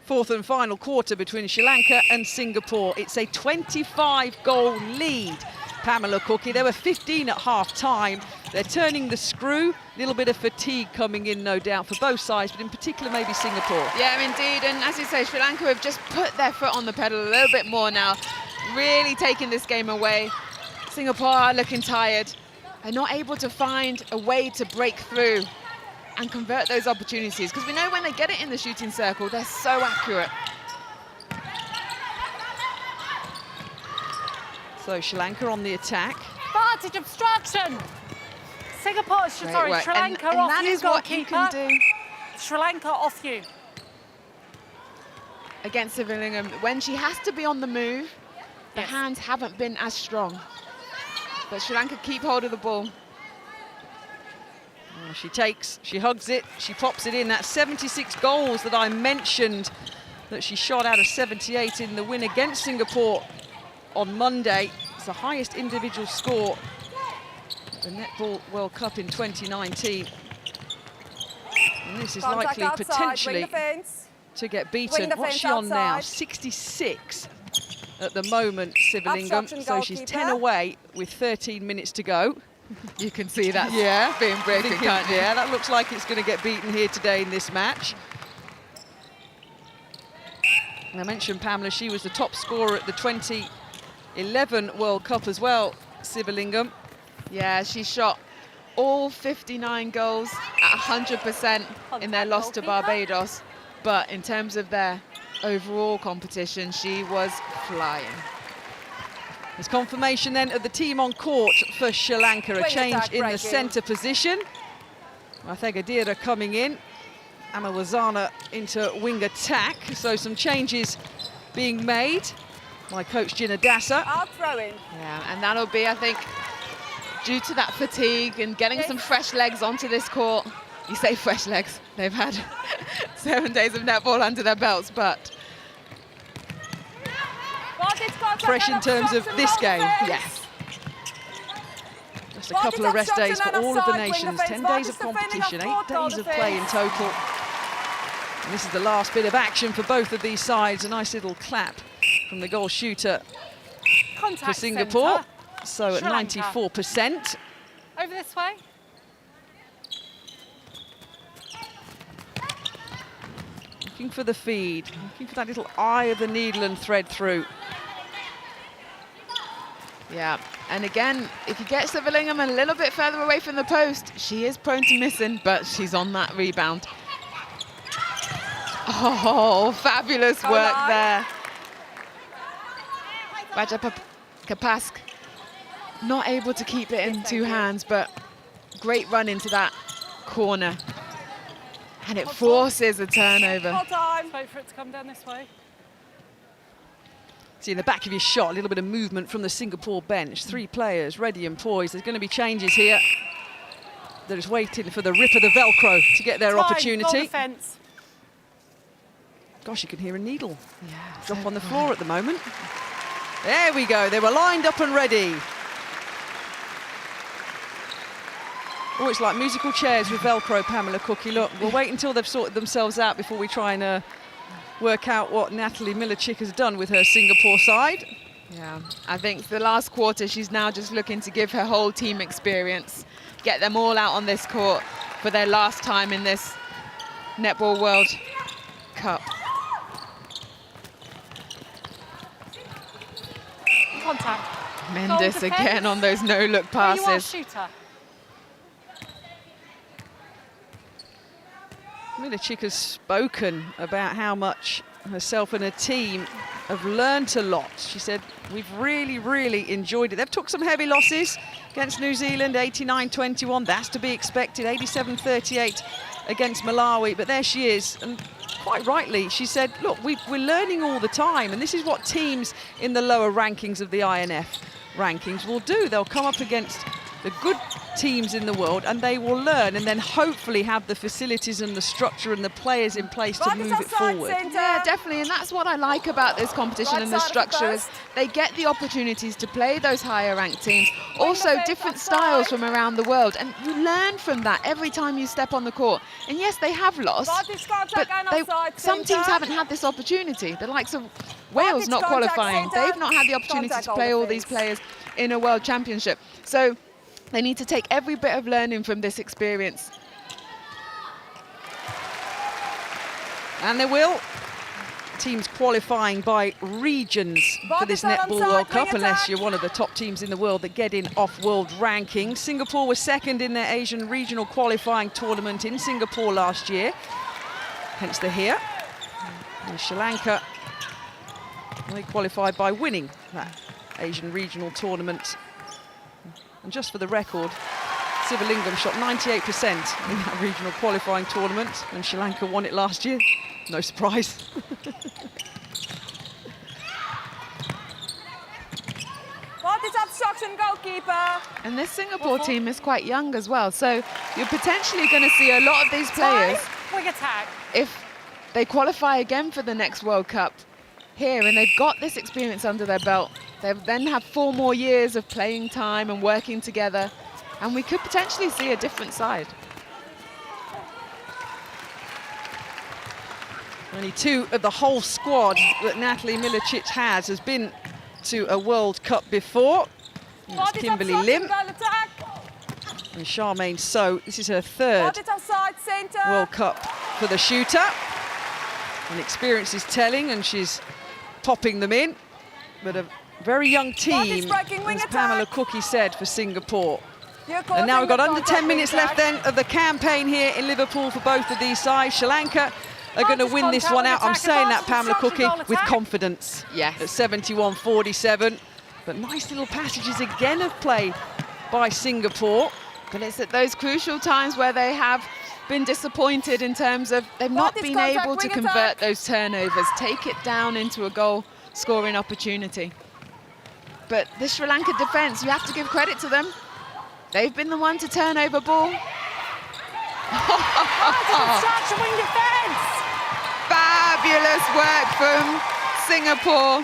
Fourth and final quarter between Sri Lanka and Singapore. It's a 25-goal lead. Pamela Cookie, there were 15 at half-time. They're turning the screw. A little bit of fatigue coming in, no doubt, for both sides, but in particular maybe Singapore. Yeah, indeed, and as you say, Sri Lanka have just put their foot on the pedal a little bit more now, really taking this game away. Singapore are looking tired. They're not able to find a way to break through and convert those opportunities, because we know when they get it in the shooting circle, they're so accurate. So Sri Lanka on the attack. Advantage obstruction. Singapore, Great sorry, work. Sri Lanka and off that you, is what you goalkeeper. can do Sri Lanka off you. against Sivalingham. When she has to be on the move, the Yes. hands haven't been as strong. But Sri Lanka keep hold of the ball. Oh, she hugs it, she pops it in. That's 76 goals that I mentioned that she shot out of 78 in the win against Singapore on Monday. It's the highest individual score at the Netball World Cup in 2019. And this is Contact likely outside, potentially wing the fence. to get Wing beaten. the What's fence she on now? outside. 66 at the moment, Sivalingham. Obstruction, So she's 10 goalkeeper. away with 13 minutes to go. You can see that's Yeah, being broken, thinking, can't you? yeah, that looks like it's going to get beaten here today in this match. And I mentioned Pamela, she was the top scorer at the 2011 World Cup as well, Sivalingham. Yeah, she shot all 59 goals at 100% in their loss to Barbados. But in terms of their overall competition, she was flying. There's confirmation then of the team on court for Sri Lanka. A Wing change attack, in the breaking. centre position. Mathegadira coming in. Amawazana into wing attack. So some changes being made by coach Gina Dasa. Out throwing. Yeah, and that'll be, I think, due to that fatigue and getting some fresh legs onto this court. You say fresh legs, they've had 7 days of netball under their belts, but Fresh in terms of this game, yes. Just a couple of rest days for all of the nations. 10 days of competition, 8 days of play in total. And this is the last bit of action for both of these sides. A nice little clap from the goal shooter for Singapore. So at 94%. Over this way. Looking for the feed, looking for that little eye of the needle and thread through. yeah. And again, if you get Sivalingham a little bit further away from the post, she is prone to missing, but she's on that rebound. Oh, fabulous work there. Kapask not able to keep it in two hands, but great run into that corner. And it forces a turnover. Wait for it to come down this way. See in the back of your shot, a little bit of movement from the Singapore bench. 3 players ready and poised. There's going to be changes here. They're just waiting for the rip of the Velcro to get their opportunity. Defense. Gosh, you can hear a needle Yeah, drop on the floor at the moment. There we go. They were lined up and ready. Oh, it's like musical chairs with Velcro, Pamela Cookie. Look, we'll wait until they've sorted themselves out before we try and work out what Natalie Miller-Chick has done with her Singapore side. Yeah, I think the last quarter, she's now just looking to give her whole team experience, get them all out on this court for their last time in this Netball World Cup. Contact. Mendes Goal again defense. on those no-look Where you are, passes. shooter. Miller-Chick has spoken about how much herself and her team have learned a lot. She said, we've really, really enjoyed it. They've took some heavy losses against New Zealand, 89-21. That's to be expected, 87-38 against Malawi. But there she is, and quite rightly, she said, look, we're learning all the time, and this is what teams in the lower rankings of the INF rankings will do. They'll come up against the good teams in the world, and they will learn and then hopefully have the facilities and the structure and the players in place to move it forward. Yeah, definitely, and that's what I like about this competition and the structure is they get the opportunities to play those higher ranked teams, also different styles from around the world, and you learn from that every time you step on the court. And yes, they have lost, but some teams haven't had this opportunity. The likes of Wales not qualifying, they've not had the opportunity to play all these players in a World Championship. So they need to take every bit of learning from this experience. And they will. Teams qualifying by regions for this Netball World Cup, unless you're one of the top teams in the world that get in off world rankings. Singapore was second in their Asian regional qualifying tournament in Singapore last year. Hence they're here. And Sri Lanka, they qualified by winning that Asian regional tournament. And just for the record, Sivalingam shot 98% in that regional qualifying tournament, and Sri Lanka won it last year. No surprise. What is obstruction, goalkeeper? And this Singapore team is quite young as well, so you're potentially going to see a lot of these players, Wing attack. if they qualify again for the next World Cup here and they've got this experience under their belt, they then have 4 more years of playing time and working together, and we could potentially see a different side. Only 2 of the whole squad that Natalie Milicic has been to a World Cup before. That's What is Kimberly obstruction, Lim goal attack? and Charmaine So. This is her 3rd What is offside, centre? World Cup for the shooter. And experience is telling, and she's popping them in. But a very young team, breaking wing as Pamela attack? Cookie said, for Singapore. You're And now causing we've got the under 10 contact minutes wing left attack. then of the campaign here in Liverpool for both of these sides. Sri Lanka are going to Artist win this contact one with out. I'm attack, saying that, advantage, Pamela obstruction, Cookie, goal with attack. confidence. Yes. At 71-47. But nice little passages again of play by Singapore. But it's at those crucial times where they have been disappointed in terms of they've not is been contact, able to wing convert attack. those turnovers, take it down into a goal scoring opportunity. But this Sri Lanka defence, you have to give credit to them. They've been the one to turn over ball. Obstruction, wing defence. Fabulous work from Singapore.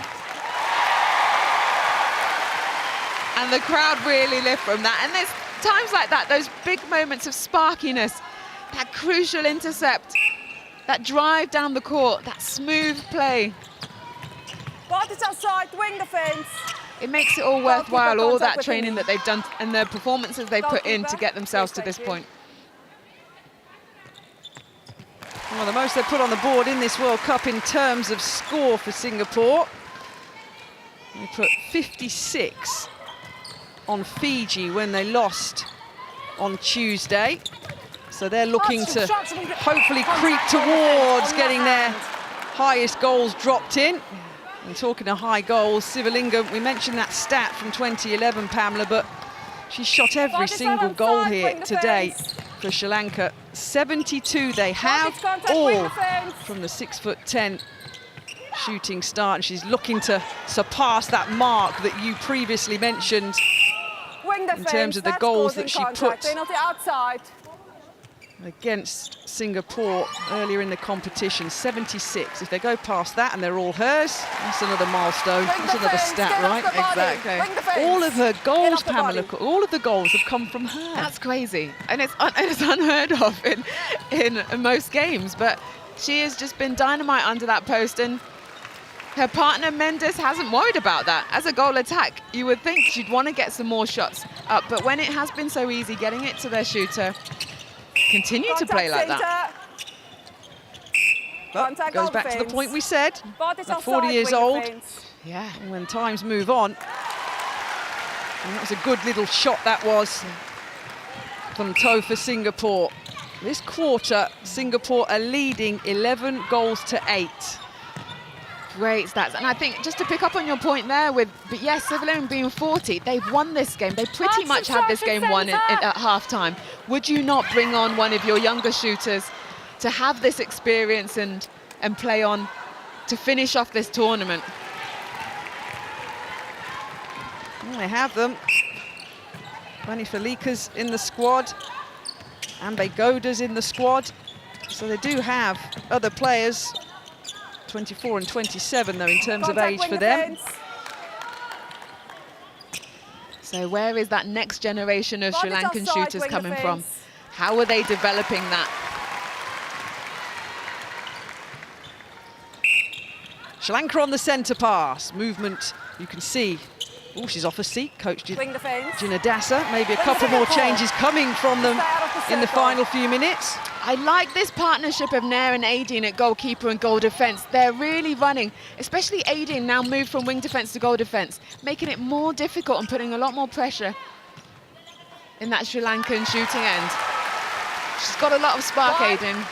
And the crowd really lift from that. And there's times like that, those big moments of sparkiness, that crucial intercept, that drive down the court, that smooth play. What is offside, wing defence? It makes it all Goalkeeper worthwhile, all contact that with the training knee. that they've done and the performances they've put in to Goalkeeper, get themselves to please, this thank you. point. Well, the most they've put on the board in this World Cup in terms of score for Singapore. They put 56 on Fiji when they lost on Tuesday. So they're looking to hopefully creep towards getting their highest goals dropped in. And talking of high goals, Sivalingam, we mentioned that stat from 2011, Pamela, but she shot every single goal here today for Sri Lanka. 72 they have, all from the 6'10" shooting start, and she's looking to surpass that mark that you previously mentioned Wing defence, terms of the that's goals causing that she contact. put Penalty outside. against Singapore earlier in the competition. 76. If they go past that and they're all hers, that's another milestone. Wing That's another defence, stat, get off right? the body. Exactly. Wing defence. All of her Get goals, off the Pamela, body. all of the goals have come from her. That's crazy, and it's unheard of in most games. But she has just been dynamite under that post, and her partner Mendes hasn't worried about that. As a goal attack, you would think she'd want to get some more shots up, but when it has been so easy getting it to their shooter, continue to play like that. But Contact, goes goal back to the defence. point we said. But it's At offside, 40 years wing old. defence. Yeah. When times move on. And that was a good little shot that was from toe for Singapore. This quarter, Singapore are leading 11 goals to 8. Great stats. And I think just to pick up on your point there with, but yes, Sivalingam being 40, they've won this game. They pretty That's much had this obstruction game won centre. at half-time. Would you not bring on one of your younger shooters to have this experience and play on to finish off this tournament? Well, they have them. Rani Falika's in the squad. Ambe Goda's in the squad. So they do have other players. 24 and 27, though, in terms of Contact, age wing for them. defence. So where is that next generation of Sri But it's Lankan offside, shooters wing coming from? defence. How are they developing that? Sri Lanka on the centre pass. Movement, you can see. Oh, she's off her seat. Coach Wing defence. Jinadasa. Maybe a Wing couple more Singapore. changes coming from them Stay out of the in the circle. final few minutes. I like this partnership of Nair and Aideen at goalkeeper and goal defence. They're really running, especially Aideen now moved from wing defence to goal defence, making it more difficult and putting a lot more pressure in that Sri Lankan shooting end. She's got a lot of spark, Wide. Aideen.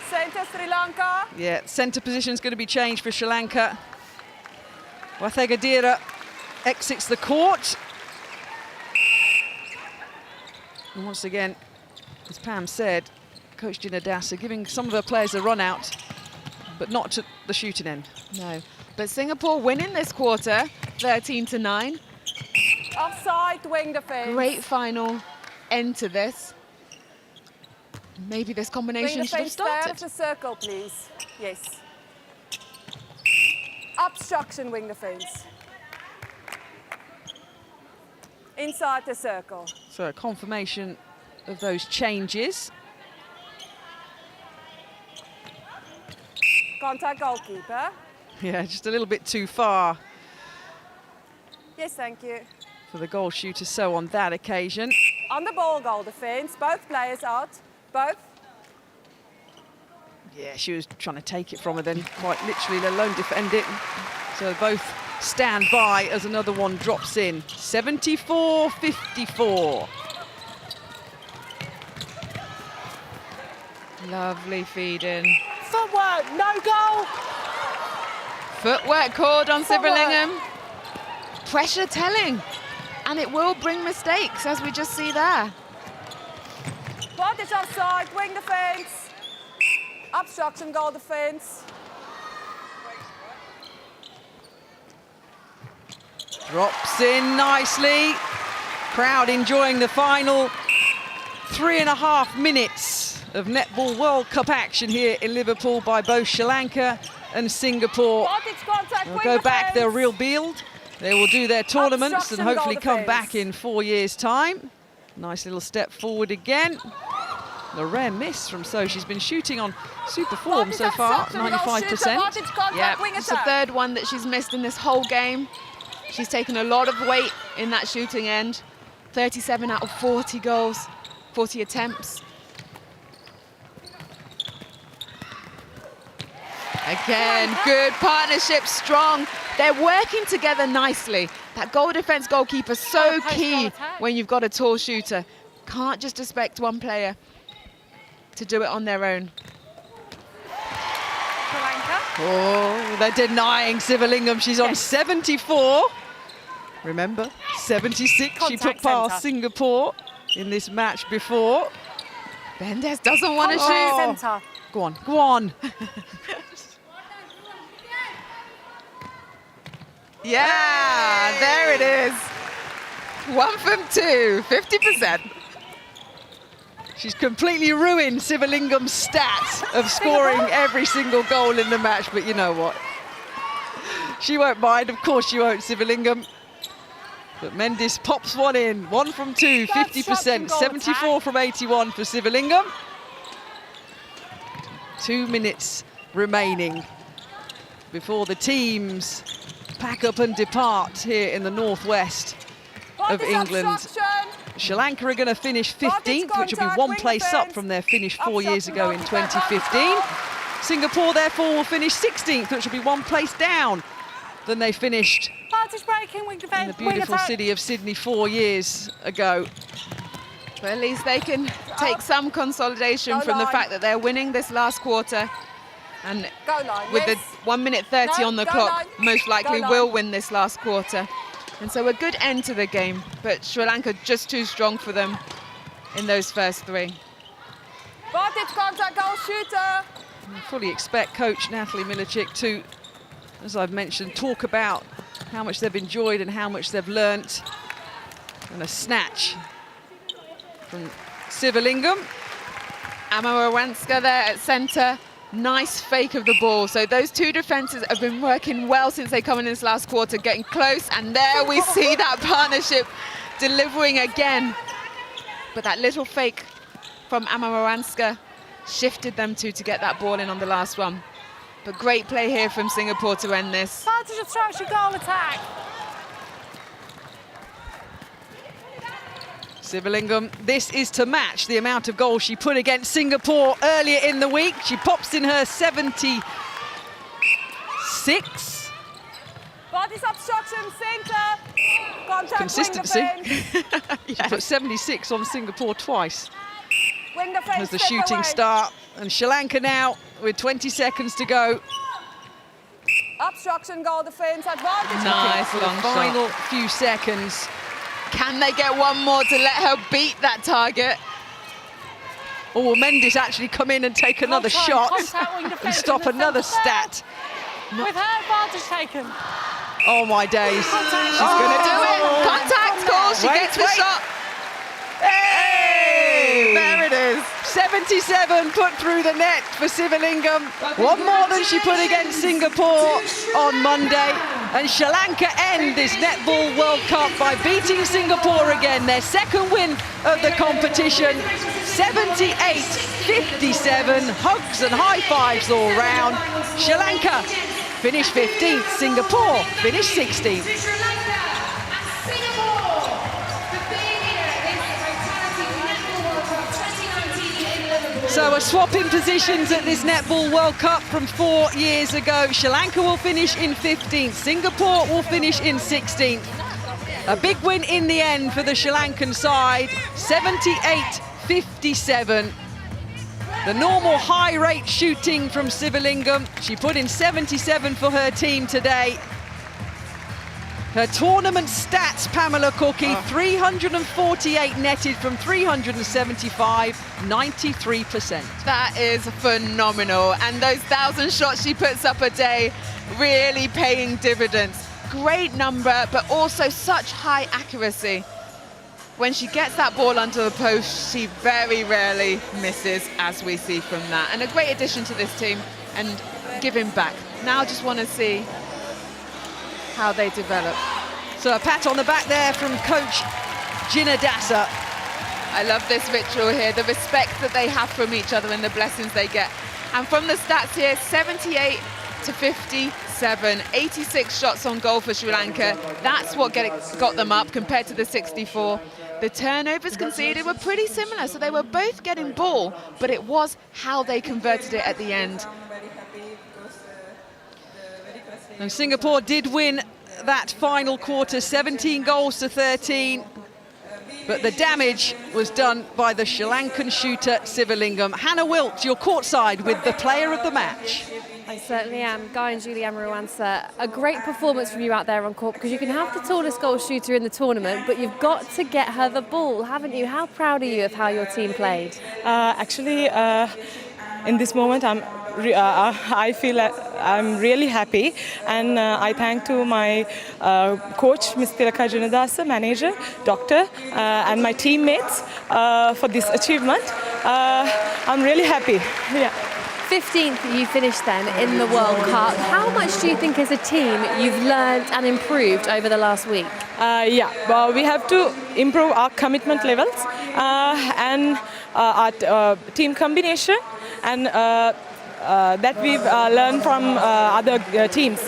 Centre Sri Lanka. Yeah, centre position is going to be changed for Sri Lanka. Wathegadira exits the court. And once again, as Pam said, Coach Gina Dassa giving some of her players a run out, but not to the shooting end. No, but Singapore winning this quarter, 13-9. Offside, wing defence. Great final end to this. Maybe this combination Wing should have defence there started. of the circle, please. Yes. Obstruction, wing defence. Inside the circle. So a confirmation of those changes. Contact goalkeeper. Yeah, just a little bit too far Yes, thank you. for the goal shooter, so on that occasion. On the ball, goal defence. Both players out. Both. Yeah, she was trying to take it from her then, quite literally, let alone defend it. So both stand by as another one drops in. 74-54. Lovely feed in. Footwork, no goal. Footwork called on Footwork. Siveringham. Pressure telling. And it will bring mistakes, as we just see there. Advantage offside, wing defence. Obstruction, goal defence. Drops in nicely. Crowd enjoying the final 3.5 minutes of Netball World Cup action here in Liverpool by both Sri Lanka and Singapore. Advantage contact, They'll wing go back, defence. they'll rebuild. They will do their tournaments and Obstruction, hopefully goal come defence. back in 4 years' time. Nice little step forward again. A rare miss from So. She's been shooting on super form so far, 95%. Advantage contact, Yeah, wing it's the attack. third one that she's missed in this whole game. She's taken a lot of weight in that shooting end. 37 out of 40 goals, 40 attempts. Again, good partnership, strong. They're working together nicely. That goal defense goalkeeper, so post key goal attack. when you've got a tall shooter. Can't just expect one player to do it on their own. Sri Lanka. Oh, they're denying Sivalingham. She's on 74. Remember, 76 she took Contact past centre. Singapore in this match before. Bendes doesn't want to Oh. shoot. Centre. Go on, go on. Yeah, there it is. 1 from 2, 50%. She's completely ruined Sivalingham's stats of scoring every single goal in the match, but you know what? She won't mind, of course she won't, Sivalingham. But Mendes pops one in, 1 from 2, 50%, 74 from 81 for Sivalingham. 2 minutes remaining before the teams pack up and depart here in the northwest of Advantage England. obstruction. Sri Lanka are going to finish 15th, which will be 1 place up from their finish 4 years ago in 2015. Singapore, therefore, will finish 16th, which will be 1 place down than they finished Advantage breaking, wing defence. in the beautiful city of Sydney 4 years ago. But at least they can take some consolidation Go from the line. fact that they're winning this last quarter. And Go line, with yes. the 1 minute 30 No, on the go clock, line. most likely Go will line. win this last quarter. And so a good end to the game, but Sri Lanka just too strong for them in those first 3. Advantage contact, goal shooter. I fully expect coach Natalie Milicic to, as I've mentioned, talk about how much they've enjoyed and how much they've learnt. And a snatch from Sivalingham. Amarawanska there at centre. Nice fake of the ball. So those two defences have been working well since they come in this last quarter, getting close. And there we see that partnership delivering again. But that little fake from Amarawanska shifted them two to get that ball in on the last one. But great play here from Singapore to end this. Advantage obstruction, goal attack. Sivalingham, this is to match the amount of goals she put against Singapore earlier in the week. She pops in her 76. Advantage obstruction, centre. Contact, Consistency. wing defence. She put 76 on Singapore twice Wing defence, as the step shooting away. start. And Sri Lanka now with 20 seconds to go. Obstruction, goal defence, advantage. Nice For the long final shot. few seconds Can they get one more to let her beat that target? Or will Mendes actually come in and take another shot and stop another stat? With her advantage taken. Oh my days. She's going to do it. Contact call. She gets the shot. Hey! There it is. 77 put through the net for Sivalingam. One more than she put against Singapore on Monday. And Sri Lanka end this Netball World Cup by beating Singapore again, their second win of the competition. 78-57, hugs and high fives all round. Sri Lanka finished 15th, Singapore finished 16th. So a swap in positions at this Netball World Cup from 4 years ago. Sri Lanka will finish in 15th, Singapore will finish in 16th. A big win in the end for the Sri Lankan side, 78-57. The normal high rate shooting from Sivalingam. She put in 77 for her team today. Her tournament stats, Pamela Cookie, 348 netted from 375, 93%. That is phenomenal. And those 1,000 shots she puts up a day, really paying dividends. Great number, but also such high accuracy. When she gets that ball under the post, she very rarely misses, as we see from that. And a great addition to this team and giving back. Now I just want to see how they develop. So a pat on the back there from coach Gina Dassa. I love this ritual here, the respect that they have from each other and the blessings they get. And from the stats here, 78-57, 86 shots on goal for Sri Lanka. That's what got them up compared to the 64. The turnovers conceded were pretty similar, so they were both getting ball, but it was how they converted it at the end. And Singapore did win that final quarter, 17 goals to 13. But the damage was done by the Sri Lankan shooter, Sivalingam. Hannah Wilkes, you're courtside with the player of the match. I certainly am. Guy and Julie Amaruansa, a great performance from you out there on court, because you can have the tallest goal shooter in the tournament, but you've got to get her the ball, haven't you? How proud are you of how your team played? Actually, in this moment, I feel I'm really happy, and I thank to my coach, Ms. Tilaka Junadasa, manager, doctor, and my teammates for this achievement. I'm really happy. Yeah. 15th you finished then in the World Cup. How much do you think as a team you've learned and improved over the last week? Well, we have to improve our commitment levels and our team combination, and that we've learned from other teams.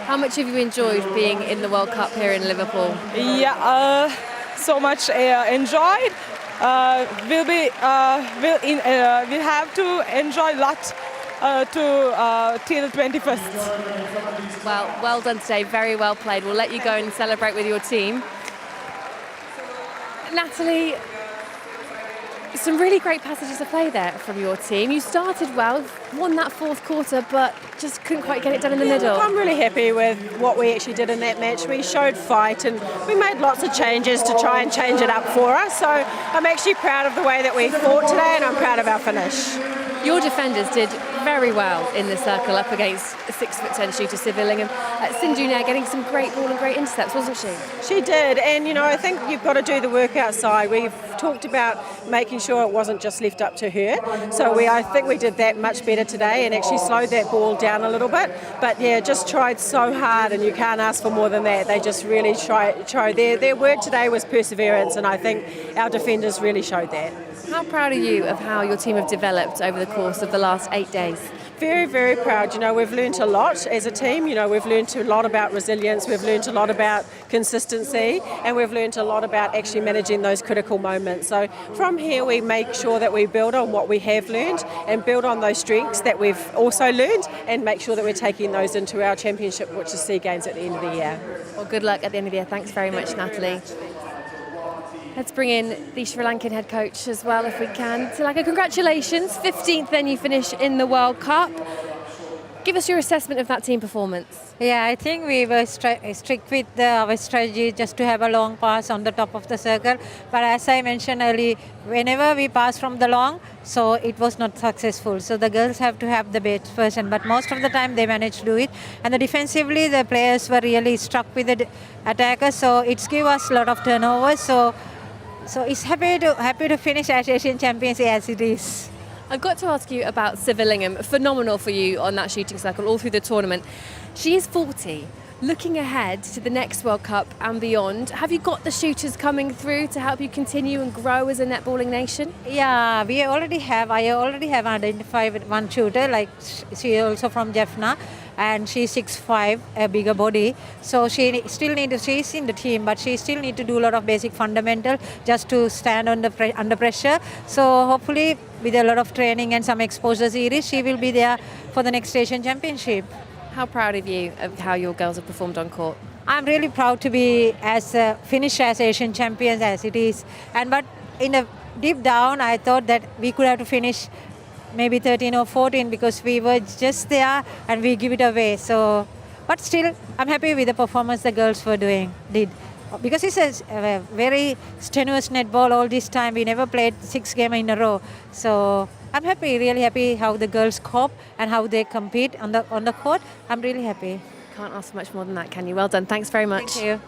How much have you enjoyed being in the World Cup here in Liverpool? Yeah, so much enjoyed. We'll have to enjoy a lot till 21st. Well done today, very well played. We'll let you go and celebrate with your team. Natalie, some really great passages of play there from your team. You started well, won that fourth quarter, but just couldn't quite get it done in the middle. I'm really happy with what we actually did in that match. We showed fight and we made lots of changes to try and change it up for us. So I'm actually proud of the way that we fought today, and I'm proud of our finish. Your defenders did very well in the circle up against a 6'10" shooter, Sivalingam. Sindhu Nair getting some great ball and great intercepts, wasn't she? She did, and you know, I think you've got to do the work outside. We've talked about making sure it wasn't just left up to her. So I think we did that much better today and actually slowed that ball down a little bit. But yeah, just tried so hard, and you can't ask for more than that. They just really tried. Their word today was perseverance, and I think our defenders really showed that. How proud are you of how your team have developed over the course of the last 8 days? Very, very proud. You know, we've learned a lot as a team. You know, we've learned a lot about resilience, we've learned a lot about consistency, and we've learned a lot about actually managing those critical moments. So from here, we make sure that we build on what we have learned and build on those strengths that we've also learned, and make sure that we're taking those into our championship, which is SEA Games at the end of the year. Well, good luck at the end of the year. Thanks very much, Natalie. Let's bring in the Sri Lankan head coach as well, if we can. Tilaka, congratulations. 15th then you finish in the World Cup. Give us your assessment of that team performance. Yeah, I think we were strict with our strategy just to have a long pass on the top of the circle. But as I mentioned earlier, whenever we pass from the long, so it was not successful. So the girls have to have the best person, but most of the time they managed to do it. And defensively, the players were really struck with the attackers, so it's give us a lot of turnovers. So it's happy to finish as Asian champions as it is. I've got to ask you about Civillingham. Phenomenal for you on that shooting circle all through the tournament. She is 40. Looking ahead to the next World Cup and beyond, have you got the shooters coming through to help you continue and grow as a netballing nation? Yeah, I already have identified one shooter, like she also from Jaffna, and she's 6'5", a bigger body. So she's in the team, but she still need to do a lot of basic fundamental just to stand under pressure. So hopefully with a lot of training and some exposure series, she will be there for the next Asian Championship. How proud of you of how your girls have performed on court? I'm really proud to be finish as Asian champions as it is. But in a deep down, I thought that we could have to finish maybe 13 or 14 because we were just there and we give it away. So, but still, I'm happy with the performance the girls did. Because it's a very strenuous netball all this time. We never played 6 games in a row. So I'm happy, really happy how the girls cope and how they compete on the court. I'm really happy. Can't ask much more than that, can you? Well done. Thanks very much. Thank you.